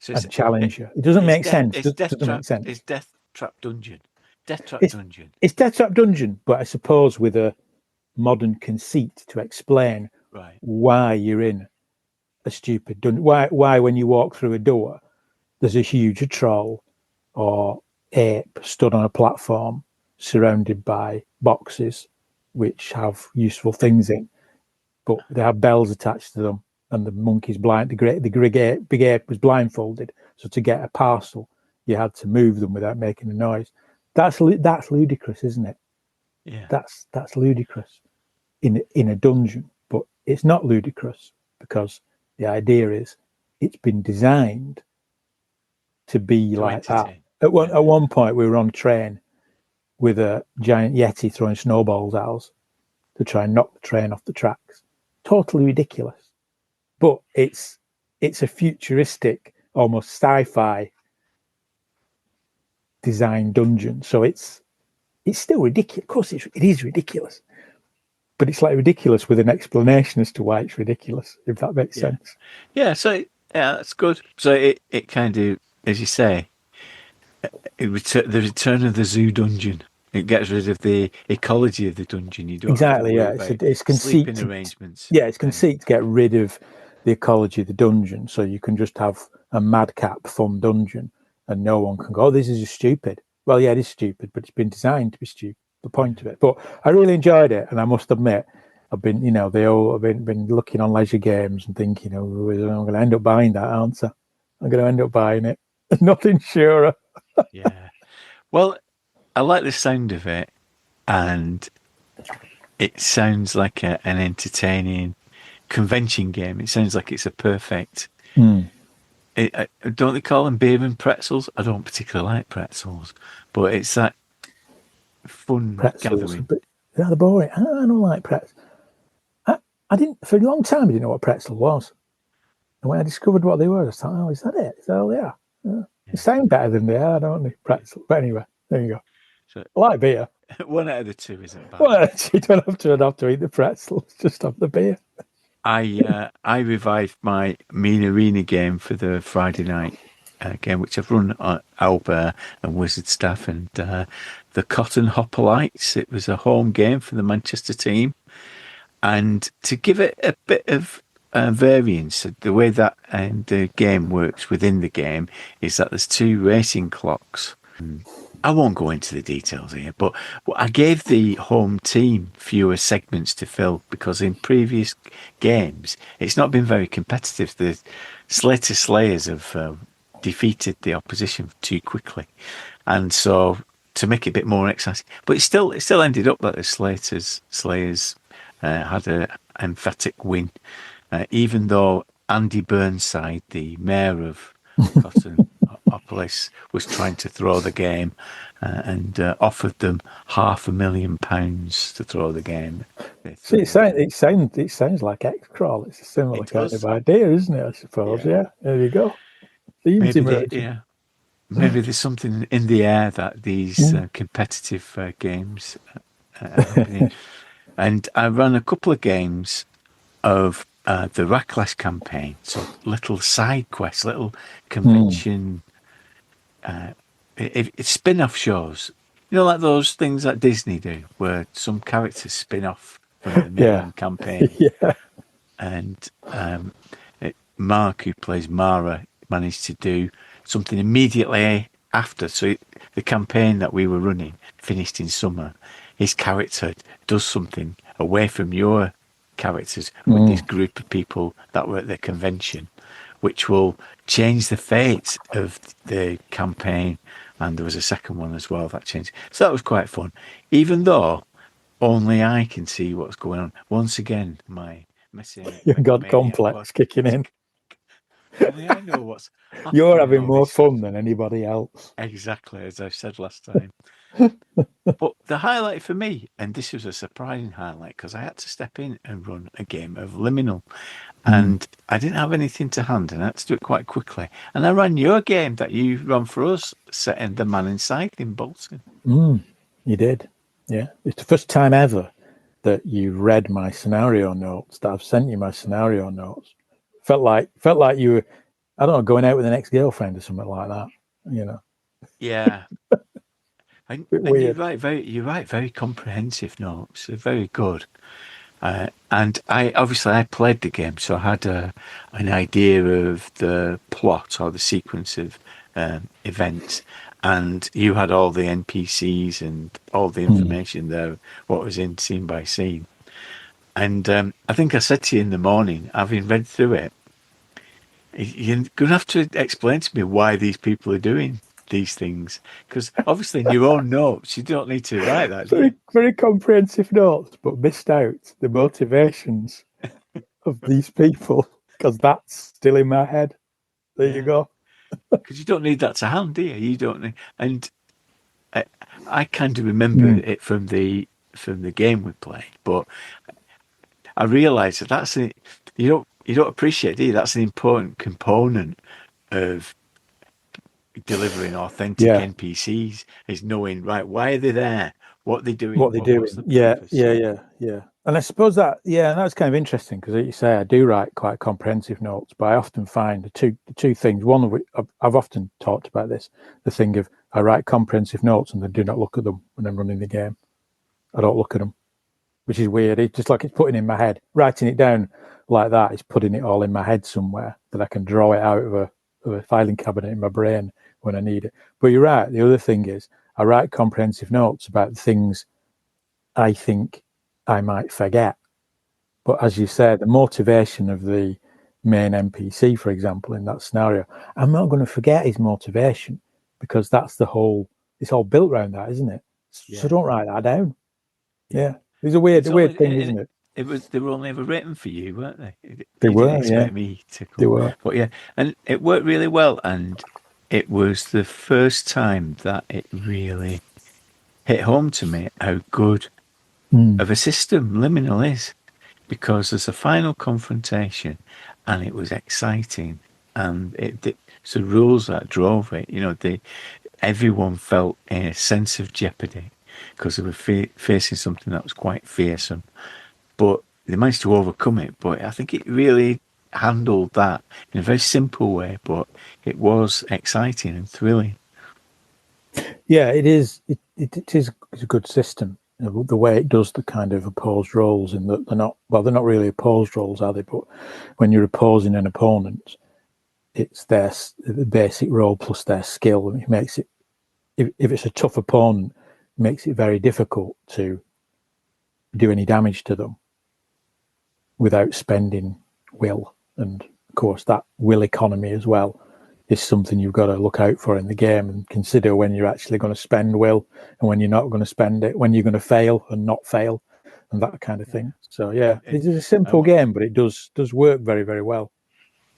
and challenge you. It doesn't make sense. It's Death Trap Dungeon. Dungeon. It's Death Trap Dungeon, but I suppose with a modern conceit to explain why you're in a stupid dungeon. Why when you walk through a door, there's a huge troll or ape stood on a platform surrounded by boxes which have useful things in, but they have bells attached to them, and the monkey's blind. The big ape was blindfolded, so to get a parcel, you had to move them without making a noise. That's ludicrous, isn't it? Yeah, that's ludicrous in a dungeon, but it's not ludicrous because the idea is it's been designed to be like that. At one point, we were on a train with a giant yeti throwing snowballs at us to try and knock the train off the tracks. Totally ridiculous. But it's a futuristic, almost sci-fi design dungeon. So it's still ridiculous. Of course, it is ridiculous. But it's like ridiculous with an explanation as to why it's ridiculous, if that makes sense. Yeah, so that's good. So it kind of, as you say, the return of the zoo dungeon. It gets rid of the ecology of the dungeon. You don't exactly, it's conceit. Sleeping arrangements. Yeah, it's conceit to get rid of the ecology of the dungeon, so you can just have a madcap fun dungeon, and no one can go, "Oh, this is just stupid." Well, yeah, it is stupid, but it's been designed to be stupid. The point of it. But I really enjoyed it, and I must admit, I've been, I've been looking on leisure games and thinking, "Oh, I'm going to end up buying that, aren't I? I'm going to end up buying it." Nothing surer. Yeah. Well, I like the sound of it, and it sounds like an entertaining convention game. It sounds like it's a perfect. Don't they call them beer and pretzels? I don't particularly like pretzels, but it's that fun Pretzels, gathering. but they're boring. I don't like pretzels. I didn't for a long time. I didn't know what pretzel was, and when I discovered what they were, I thought, "Oh, is that it? Is that all they are?" They sound better than they are, don't they? Pretzel. But anyway, there you go. So, I like beer. one out of the two isn't bad. Well, you don't have to eat the pretzels, just have the beer. I revived my Mean Arena game for the Friday night game, which I've run on Owlbear and Wizard Staff and the Cotton Hoplites. It was a home game for the Manchester team. And to give it a bit of variance, the way that the game works within the game is that there's 2 racing clocks. I won't go into the details here, but I gave the home team fewer segments to fill because in previous games, it's not been very competitive. The Slater Slayers have defeated the opposition too quickly. And so to make it a bit more exciting, but it still ended up that the Slayers had an emphatic win, even though Andy Burnside, the mayor of Cottonopolis, was trying to throw the game and offered them £500,000 to throw the game. See, it sounds like X-Crawl. It's a similar kind of idea, isn't it? I suppose. Yeah. There you go. Maybe there's something in the air that these competitive games are happening. And I ran a couple of games of the Racklash campaign, so little side quests, little convention, it's spin-off shows. Like those things that Disney do, where some characters spin off from the main campaign. Yeah. And Mark, who plays Mara, managed to do something immediately after. So the campaign that we were running finished in summer. His character does something away from your characters with this group of people that were at the convention, which will change the fate of the campaign. And there was a second one as well that changed. So that was quite fun, even though only I can see what's going on. Once again, my messianic Your God complex kicking in. Only I know what's happening. You're having more fun than anybody else. Exactly, as I said last time. But the highlight for me, and this was a surprising highlight, because I had to step in and run a game of Liminal. And I didn't have anything to hand, and I had to do it quite quickly. And I ran your game that you ran for us, set in The Man Inside in Bolton. You did, yeah. It's the first time ever that you read my scenario notes, that I've sent you my scenario notes. Felt like you were, I don't know, going out with an ex-girlfriend or something like that, Yeah. And you write very comprehensive notes. They're very good. And I played the game, so I had an idea of the plot or the sequence of events, and you had all the NPCs and all the information there, what was in scene by scene. And I think I said to you in the morning, having read through it, you're going to have to explain to me why these people are doing these things, because obviously in your own notes you don't need to write that. Very comprehensive notes, but missed out the motivations of these people, because that's still in my head. There you go. Because you don't need that to hand, do you? You don't need, and I kind of remember it from the game we played, but I realised that's you don't appreciate, do you? That's an important component of delivering authentic NPCs, is knowing, right, why are they there, what they're doing, what they're doing. Yeah. And I suppose that, and that's kind of interesting, because, like you say, I do write quite comprehensive notes, but I often find the two things. One of which I've often talked about this, the thing of I write comprehensive notes and then do not look at them when I'm running the game. I don't look at them, which is weird. It's just like it's putting in my head. Writing it down like that is putting it all in my head somewhere that I can draw it out of a filing cabinet in my brain when I need it. But you're right. The other thing is I write comprehensive notes about the things I think I might forget. But as you said, the motivation of the main NPC, for example, in that scenario, I'm not going to forget his motivation because that's it's all built around that, isn't it? Yeah. So don't write that down. Yeah. It's a weird thing, isn't it? They were only ever written for you, weren't they? They You were, didn't expect me to come. They were. But yeah, and it worked really well. And it was the first time that it really hit home to me how good of a system Liminal is. Because there's a final confrontation and it was exciting. And it's the rules that drove it. You know, everyone felt a sense of jeopardy because they were facing something that was quite fearsome. But they managed to overcome it. But I think it really handled that in a very simple way, but it was exciting and thrilling. Yeah, it is. It is a good system. You know, the way it does the kind of opposed roles, in that they're not really opposed roles, are they? But when you're opposing an opponent, it's the basic role plus their skill. It makes it, if it's a tough opponent, it makes it very difficult to do any damage to them without spending will. And of course, that will economy as well is something you've got to look out for in the game and consider when you're actually going to spend will and when you're not going to spend it, when you're going to fail and not fail, and that kind of thing. So yeah, it is a simple game, but it does work very, very well.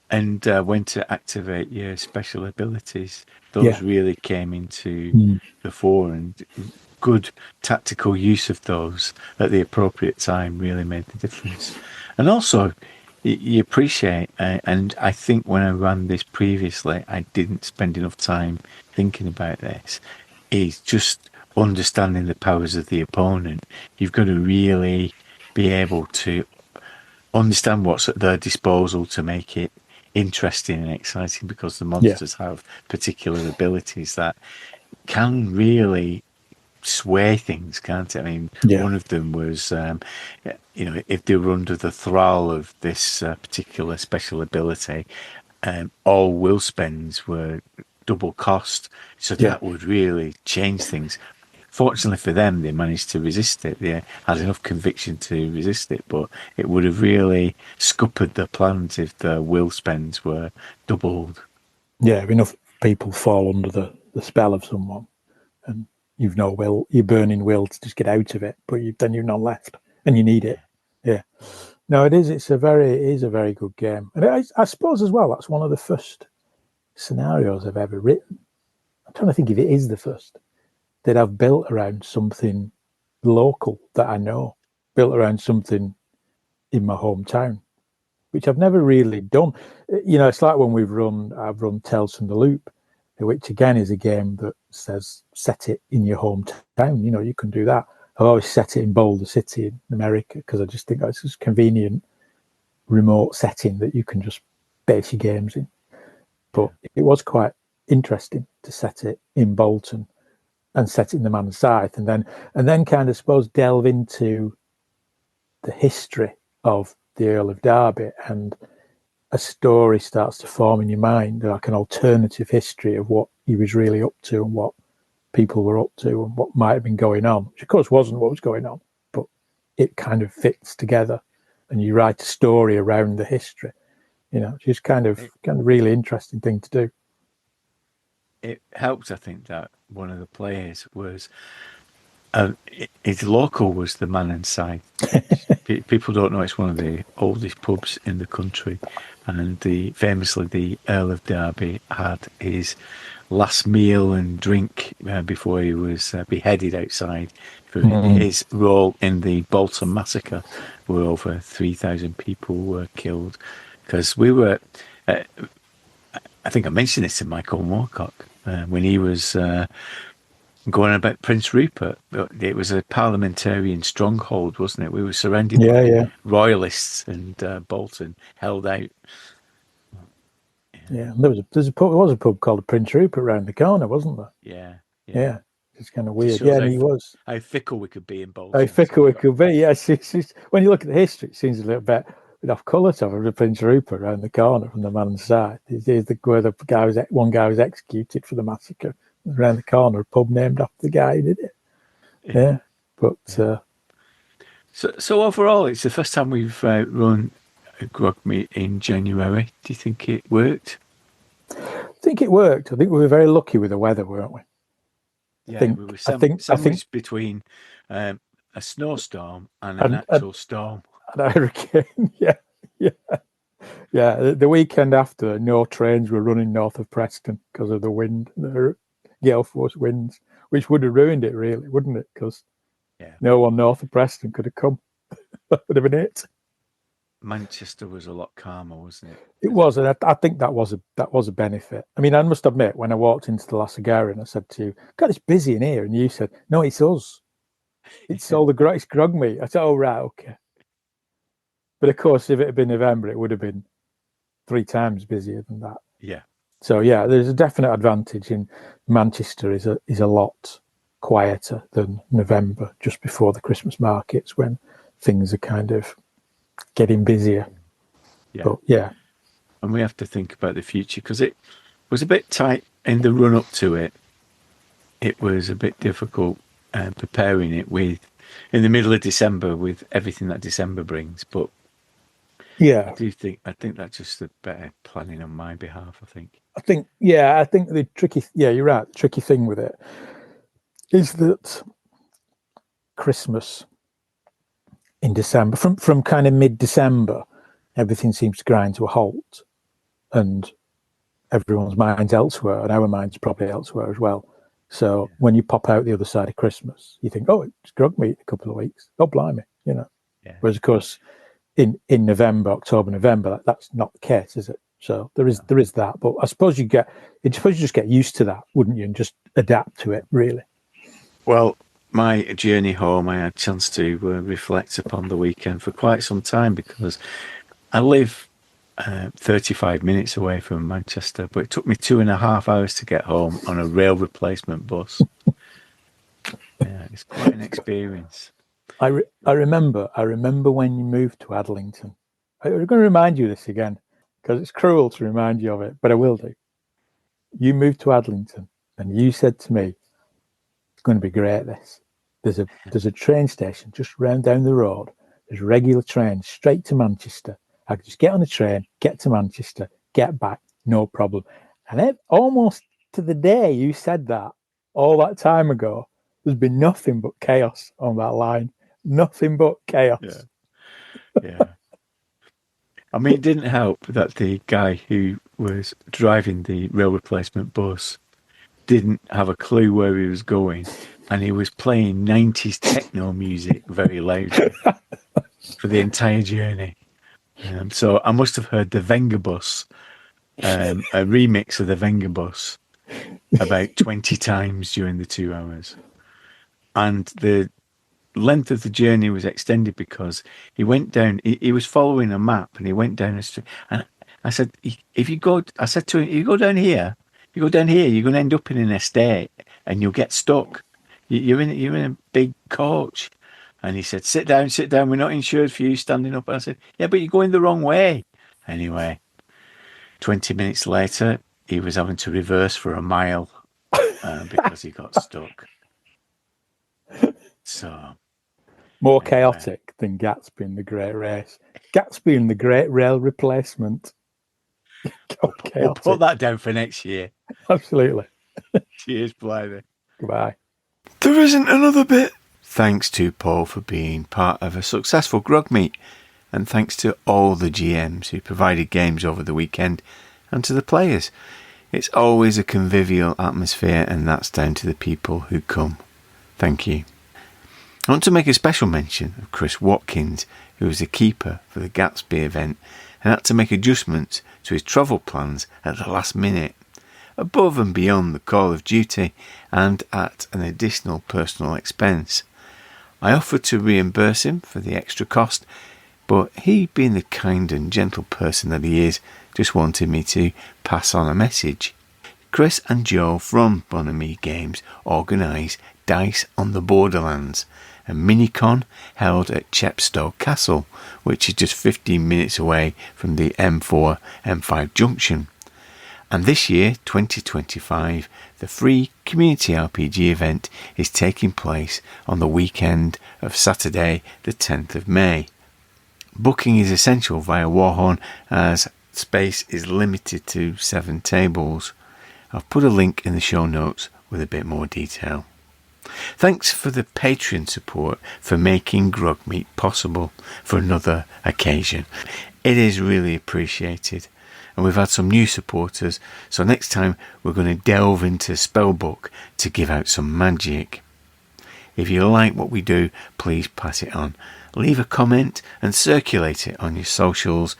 And when to activate your special abilities, those really came into the fore, and good tactical use of those at the appropriate time really made the difference. And also, you appreciate, and I think when I ran this previously, I didn't spend enough time thinking about this, is just understanding the powers of the opponent. You've got to really be able to understand what's at their disposal to make it interesting and exciting, because the monsters have particular abilities that can really sway things, can't it? I mean, one of them was, if they were under the thrall of this particular special ability, all will spends were double cost, so that would really change things. Fortunately for them, they managed to resist it. They had enough conviction to resist it, but it would have really scuppered their plans if the will spends were doubled. Yeah, if enough people fall under the spell of someone, and you've no will, you're burning will to just get out of it, but then you're not left, and you need it. Yeah. No, it is. It is a very good game, and I suppose as well that's one of the first scenarios I've ever written. I'm trying to think if it is the first that I've built around something local that I know, built around something in my hometown, which I've never really done. You know, it's like when I've run Tales from the Loop, which again is a game that says set it in your hometown. You know, you can do that. I've always set it in Boulder City in America because I just think that's just convenient remote setting that you can just base your games in. But it was quite interesting to set it in Bolton and set it in the Man's Scythe, and then kind of suppose delve into the history of the Earl of Derby, and a story starts to form in your mind, like an alternative history of what he was really up to and what people were up to and what might have been going on, which of course wasn't what was going on, but it kind of fits together, and you write a story around the history. You know, it's just kind of really interesting thing to do. It helped, I think, that one of the players was his local was the Man and Scythe. People don't know it's one of the oldest pubs in the country, and famously the Earl of Derby had his last meal and drink before he was beheaded outside for his role in the Bolton massacre, where over 3,000 people were killed. Because we were, I think I mentioned this to Michael Moorcock when he was going about Prince Rupert. It was a parliamentarian stronghold, wasn't it? We were surrounded by royalists, and Bolton held out. Yeah, there was a pub called Prince Rupert around the corner, wasn't there? Yeah. It's kind of weird. Yeah, and he was. How fickle we could be in Bolton. How fickle we could be. Yes, when you look at the history, it seems a little bit enough colour to have a Prince Rupert around the corner from the man's side. Here's where one guy was executed for the massacre. Around the corner, a pub named after the guy who did it. Yeah. But so overall, it's the first time we've run a GROGMEET in January. Do you think it worked? I think it worked. I think we were very lucky with the weather, weren't we? Yeah, we were sandwiched between a snowstorm and an actual storm. An hurricane, yeah. The weekend after, no trains were running north of Preston because of the wind, the gale force winds, which would have ruined it, really, wouldn't it? Because no one north of Preston could have come. That would have been it. Manchester was a lot calmer, wasn't it? It was, and I think that was a benefit. I mean, I must admit, when I walked into the Lasagarian, I said to you, "God, it's busy in here," and you said, "No, it's us. It's all it's GROGMEET." I said, "Oh, right, okay." But of course, if it had been November, it would have been 3 times busier than that. Yeah. So yeah, there's a definite advantage in Manchester. Is a lot quieter than November, just before the Christmas markets, when things are kind of getting busier. Yeah. But yeah. And we have to think about the future, because it was a bit tight in the run up to it. It was a bit difficult preparing it in the middle of December with everything that December brings. But yeah, I think that's just a better planning on my behalf, I think. I think the tricky, you're right. The tricky thing with it is that Christmas in December, from kind of mid-December, everything seems to grind to a halt, and everyone's mind's elsewhere, and our mind's probably elsewhere as well. So when you pop out the other side of Christmas, you think, "Oh, it's GROGMEET in a couple of weeks. Oh, blimey," Yeah. Whereas, of course, in November, October, November, that's not the case, is it? So there is that. But I suppose you just get used to that, wouldn't you, and just adapt to it, really. Well, my journey home, I had a chance to reflect upon the weekend for quite some time, because I live 35 minutes away from Manchester, but it took me 2.5 hours to get home on a rail replacement bus. Yeah, it's quite an experience. I remember when you moved to Adlington. I'm going to remind you of this again, because it's cruel to remind you of it, but I will do. You moved to Adlington, and you said to me, "It's going to be great, this. There's a train station just round down the road. There's regular trains straight to Manchester. I could just get on a train, get to Manchester, get back, no problem." And almost to the day you said that, all that time ago, there's been nothing but chaos on that line. Nothing but chaos. Yeah. I mean, it didn't help that the guy who was driving the rail replacement bus didn't have a clue where he was going, and he was playing 90s techno music very loudly for the entire journey. So I must have heard the Venga Bus, a remix of the Venga Bus, about 20 times during the 2 hours. And the length of the journey was extended because he went down, he was following a map, and he went down a street. And I said, I said to him, if you go down here, you're going to end up in an estate and you'll get stuck. You're in a big coach. And he said, sit down, we're not insured for you standing up. And I said, yeah, but you're going the wrong way. Anyway, 20 minutes later, he was having to reverse for a mile because he got stuck. So more chaotic than Gatsby in the Great Race. Gatsby in the Great Rail Replacement. We'll put that down for next year. Absolutely. Cheers, Blythy. Goodbye. There isn't another bit. Thanks to Paul for being part of a successful GROGMEET, and thanks to all the GMs who provided games over the weekend, and to the players. It's always a convivial atmosphere, and that's down to the people who come. Thank you. I want to make a special mention of Chris Watkins, who was the keeper for the Gatsby event and had to make adjustments to his travel plans at the last minute, above and beyond the call of duty and at an additional personal expense. I offered to reimburse him for the extra cost, but he, being the kind and gentle person that he is, just wanted me to pass on a message. Chris and Joe from Bonhomie Games organise Dice on the Borderlands, a mini-con held at Chepstow Castle, which is just 15 minutes away from the M4-M5 junction. And this year, 2025, the free community RPG event is taking place on the weekend of Saturday, the 10th of May. Booking is essential via Warhorn as space is limited to 7 tables. I've put a link in the show notes with a bit more detail. Thanks for the Patreon support for making GROGMEET possible for another occasion. It is really appreciated. And we've had some new supporters, so next time we're going to delve into Spellbook to give out some magic. If you like what we do, please pass it on. Leave a comment and circulate it on your socials.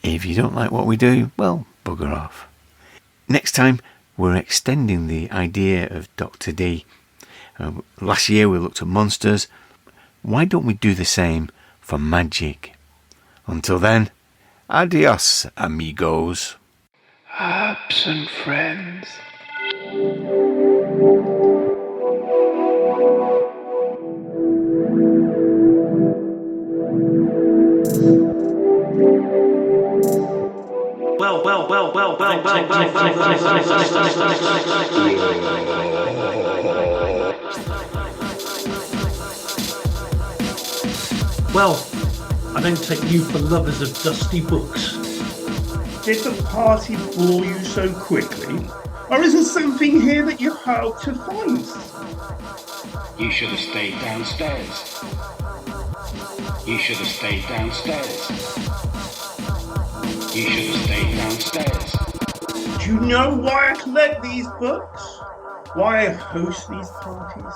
If you don't like what we do, well, bugger off. Next time, we're extending the idea of Dr. D. Last year we looked at monsters. Why don't we do the same for magic? Until then, adios, amigos. Herbs and friends. Well, I don't take you for lovers of dusty books. Did the party bore you so quickly? Or is there something here that you hope to find? You should have stayed downstairs. You should have stayed downstairs. You should have stayed downstairs. Do you know why I collect these books? Why I host these parties?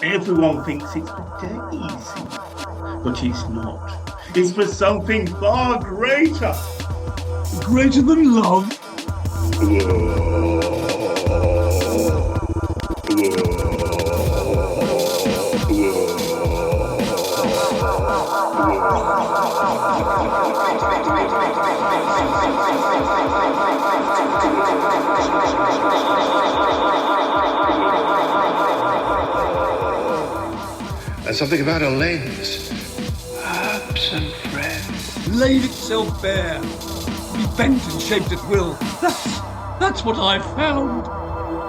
Everyone thinks it's for Daisy, but it's not. It's for something far greater. Greater than love? And something about a lens. Herbs and friends. Laid itself bare. Be bent and shaped at will. That's what I've found.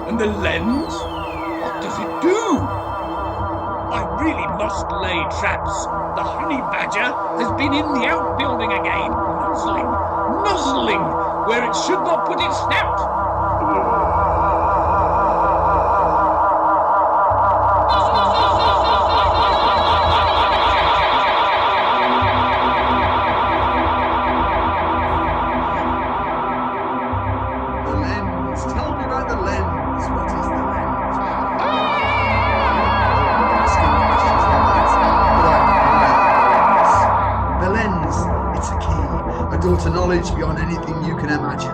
And the lens? What does it do? I really must lay traps. The honey badger has been in the outbuilding again, nuzzling where it should not put its snout. To knowledge beyond anything you can imagine.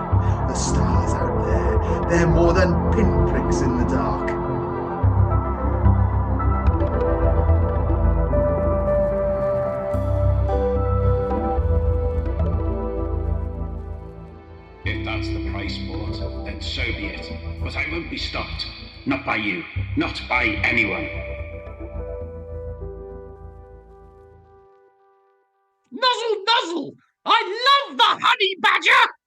The stars out there, they're more than pinpricks in the dark. If that's the price for it, then so be it. But I won't be stopped. Not by you. Not by anyone. Nuzzle! I love the honey badger!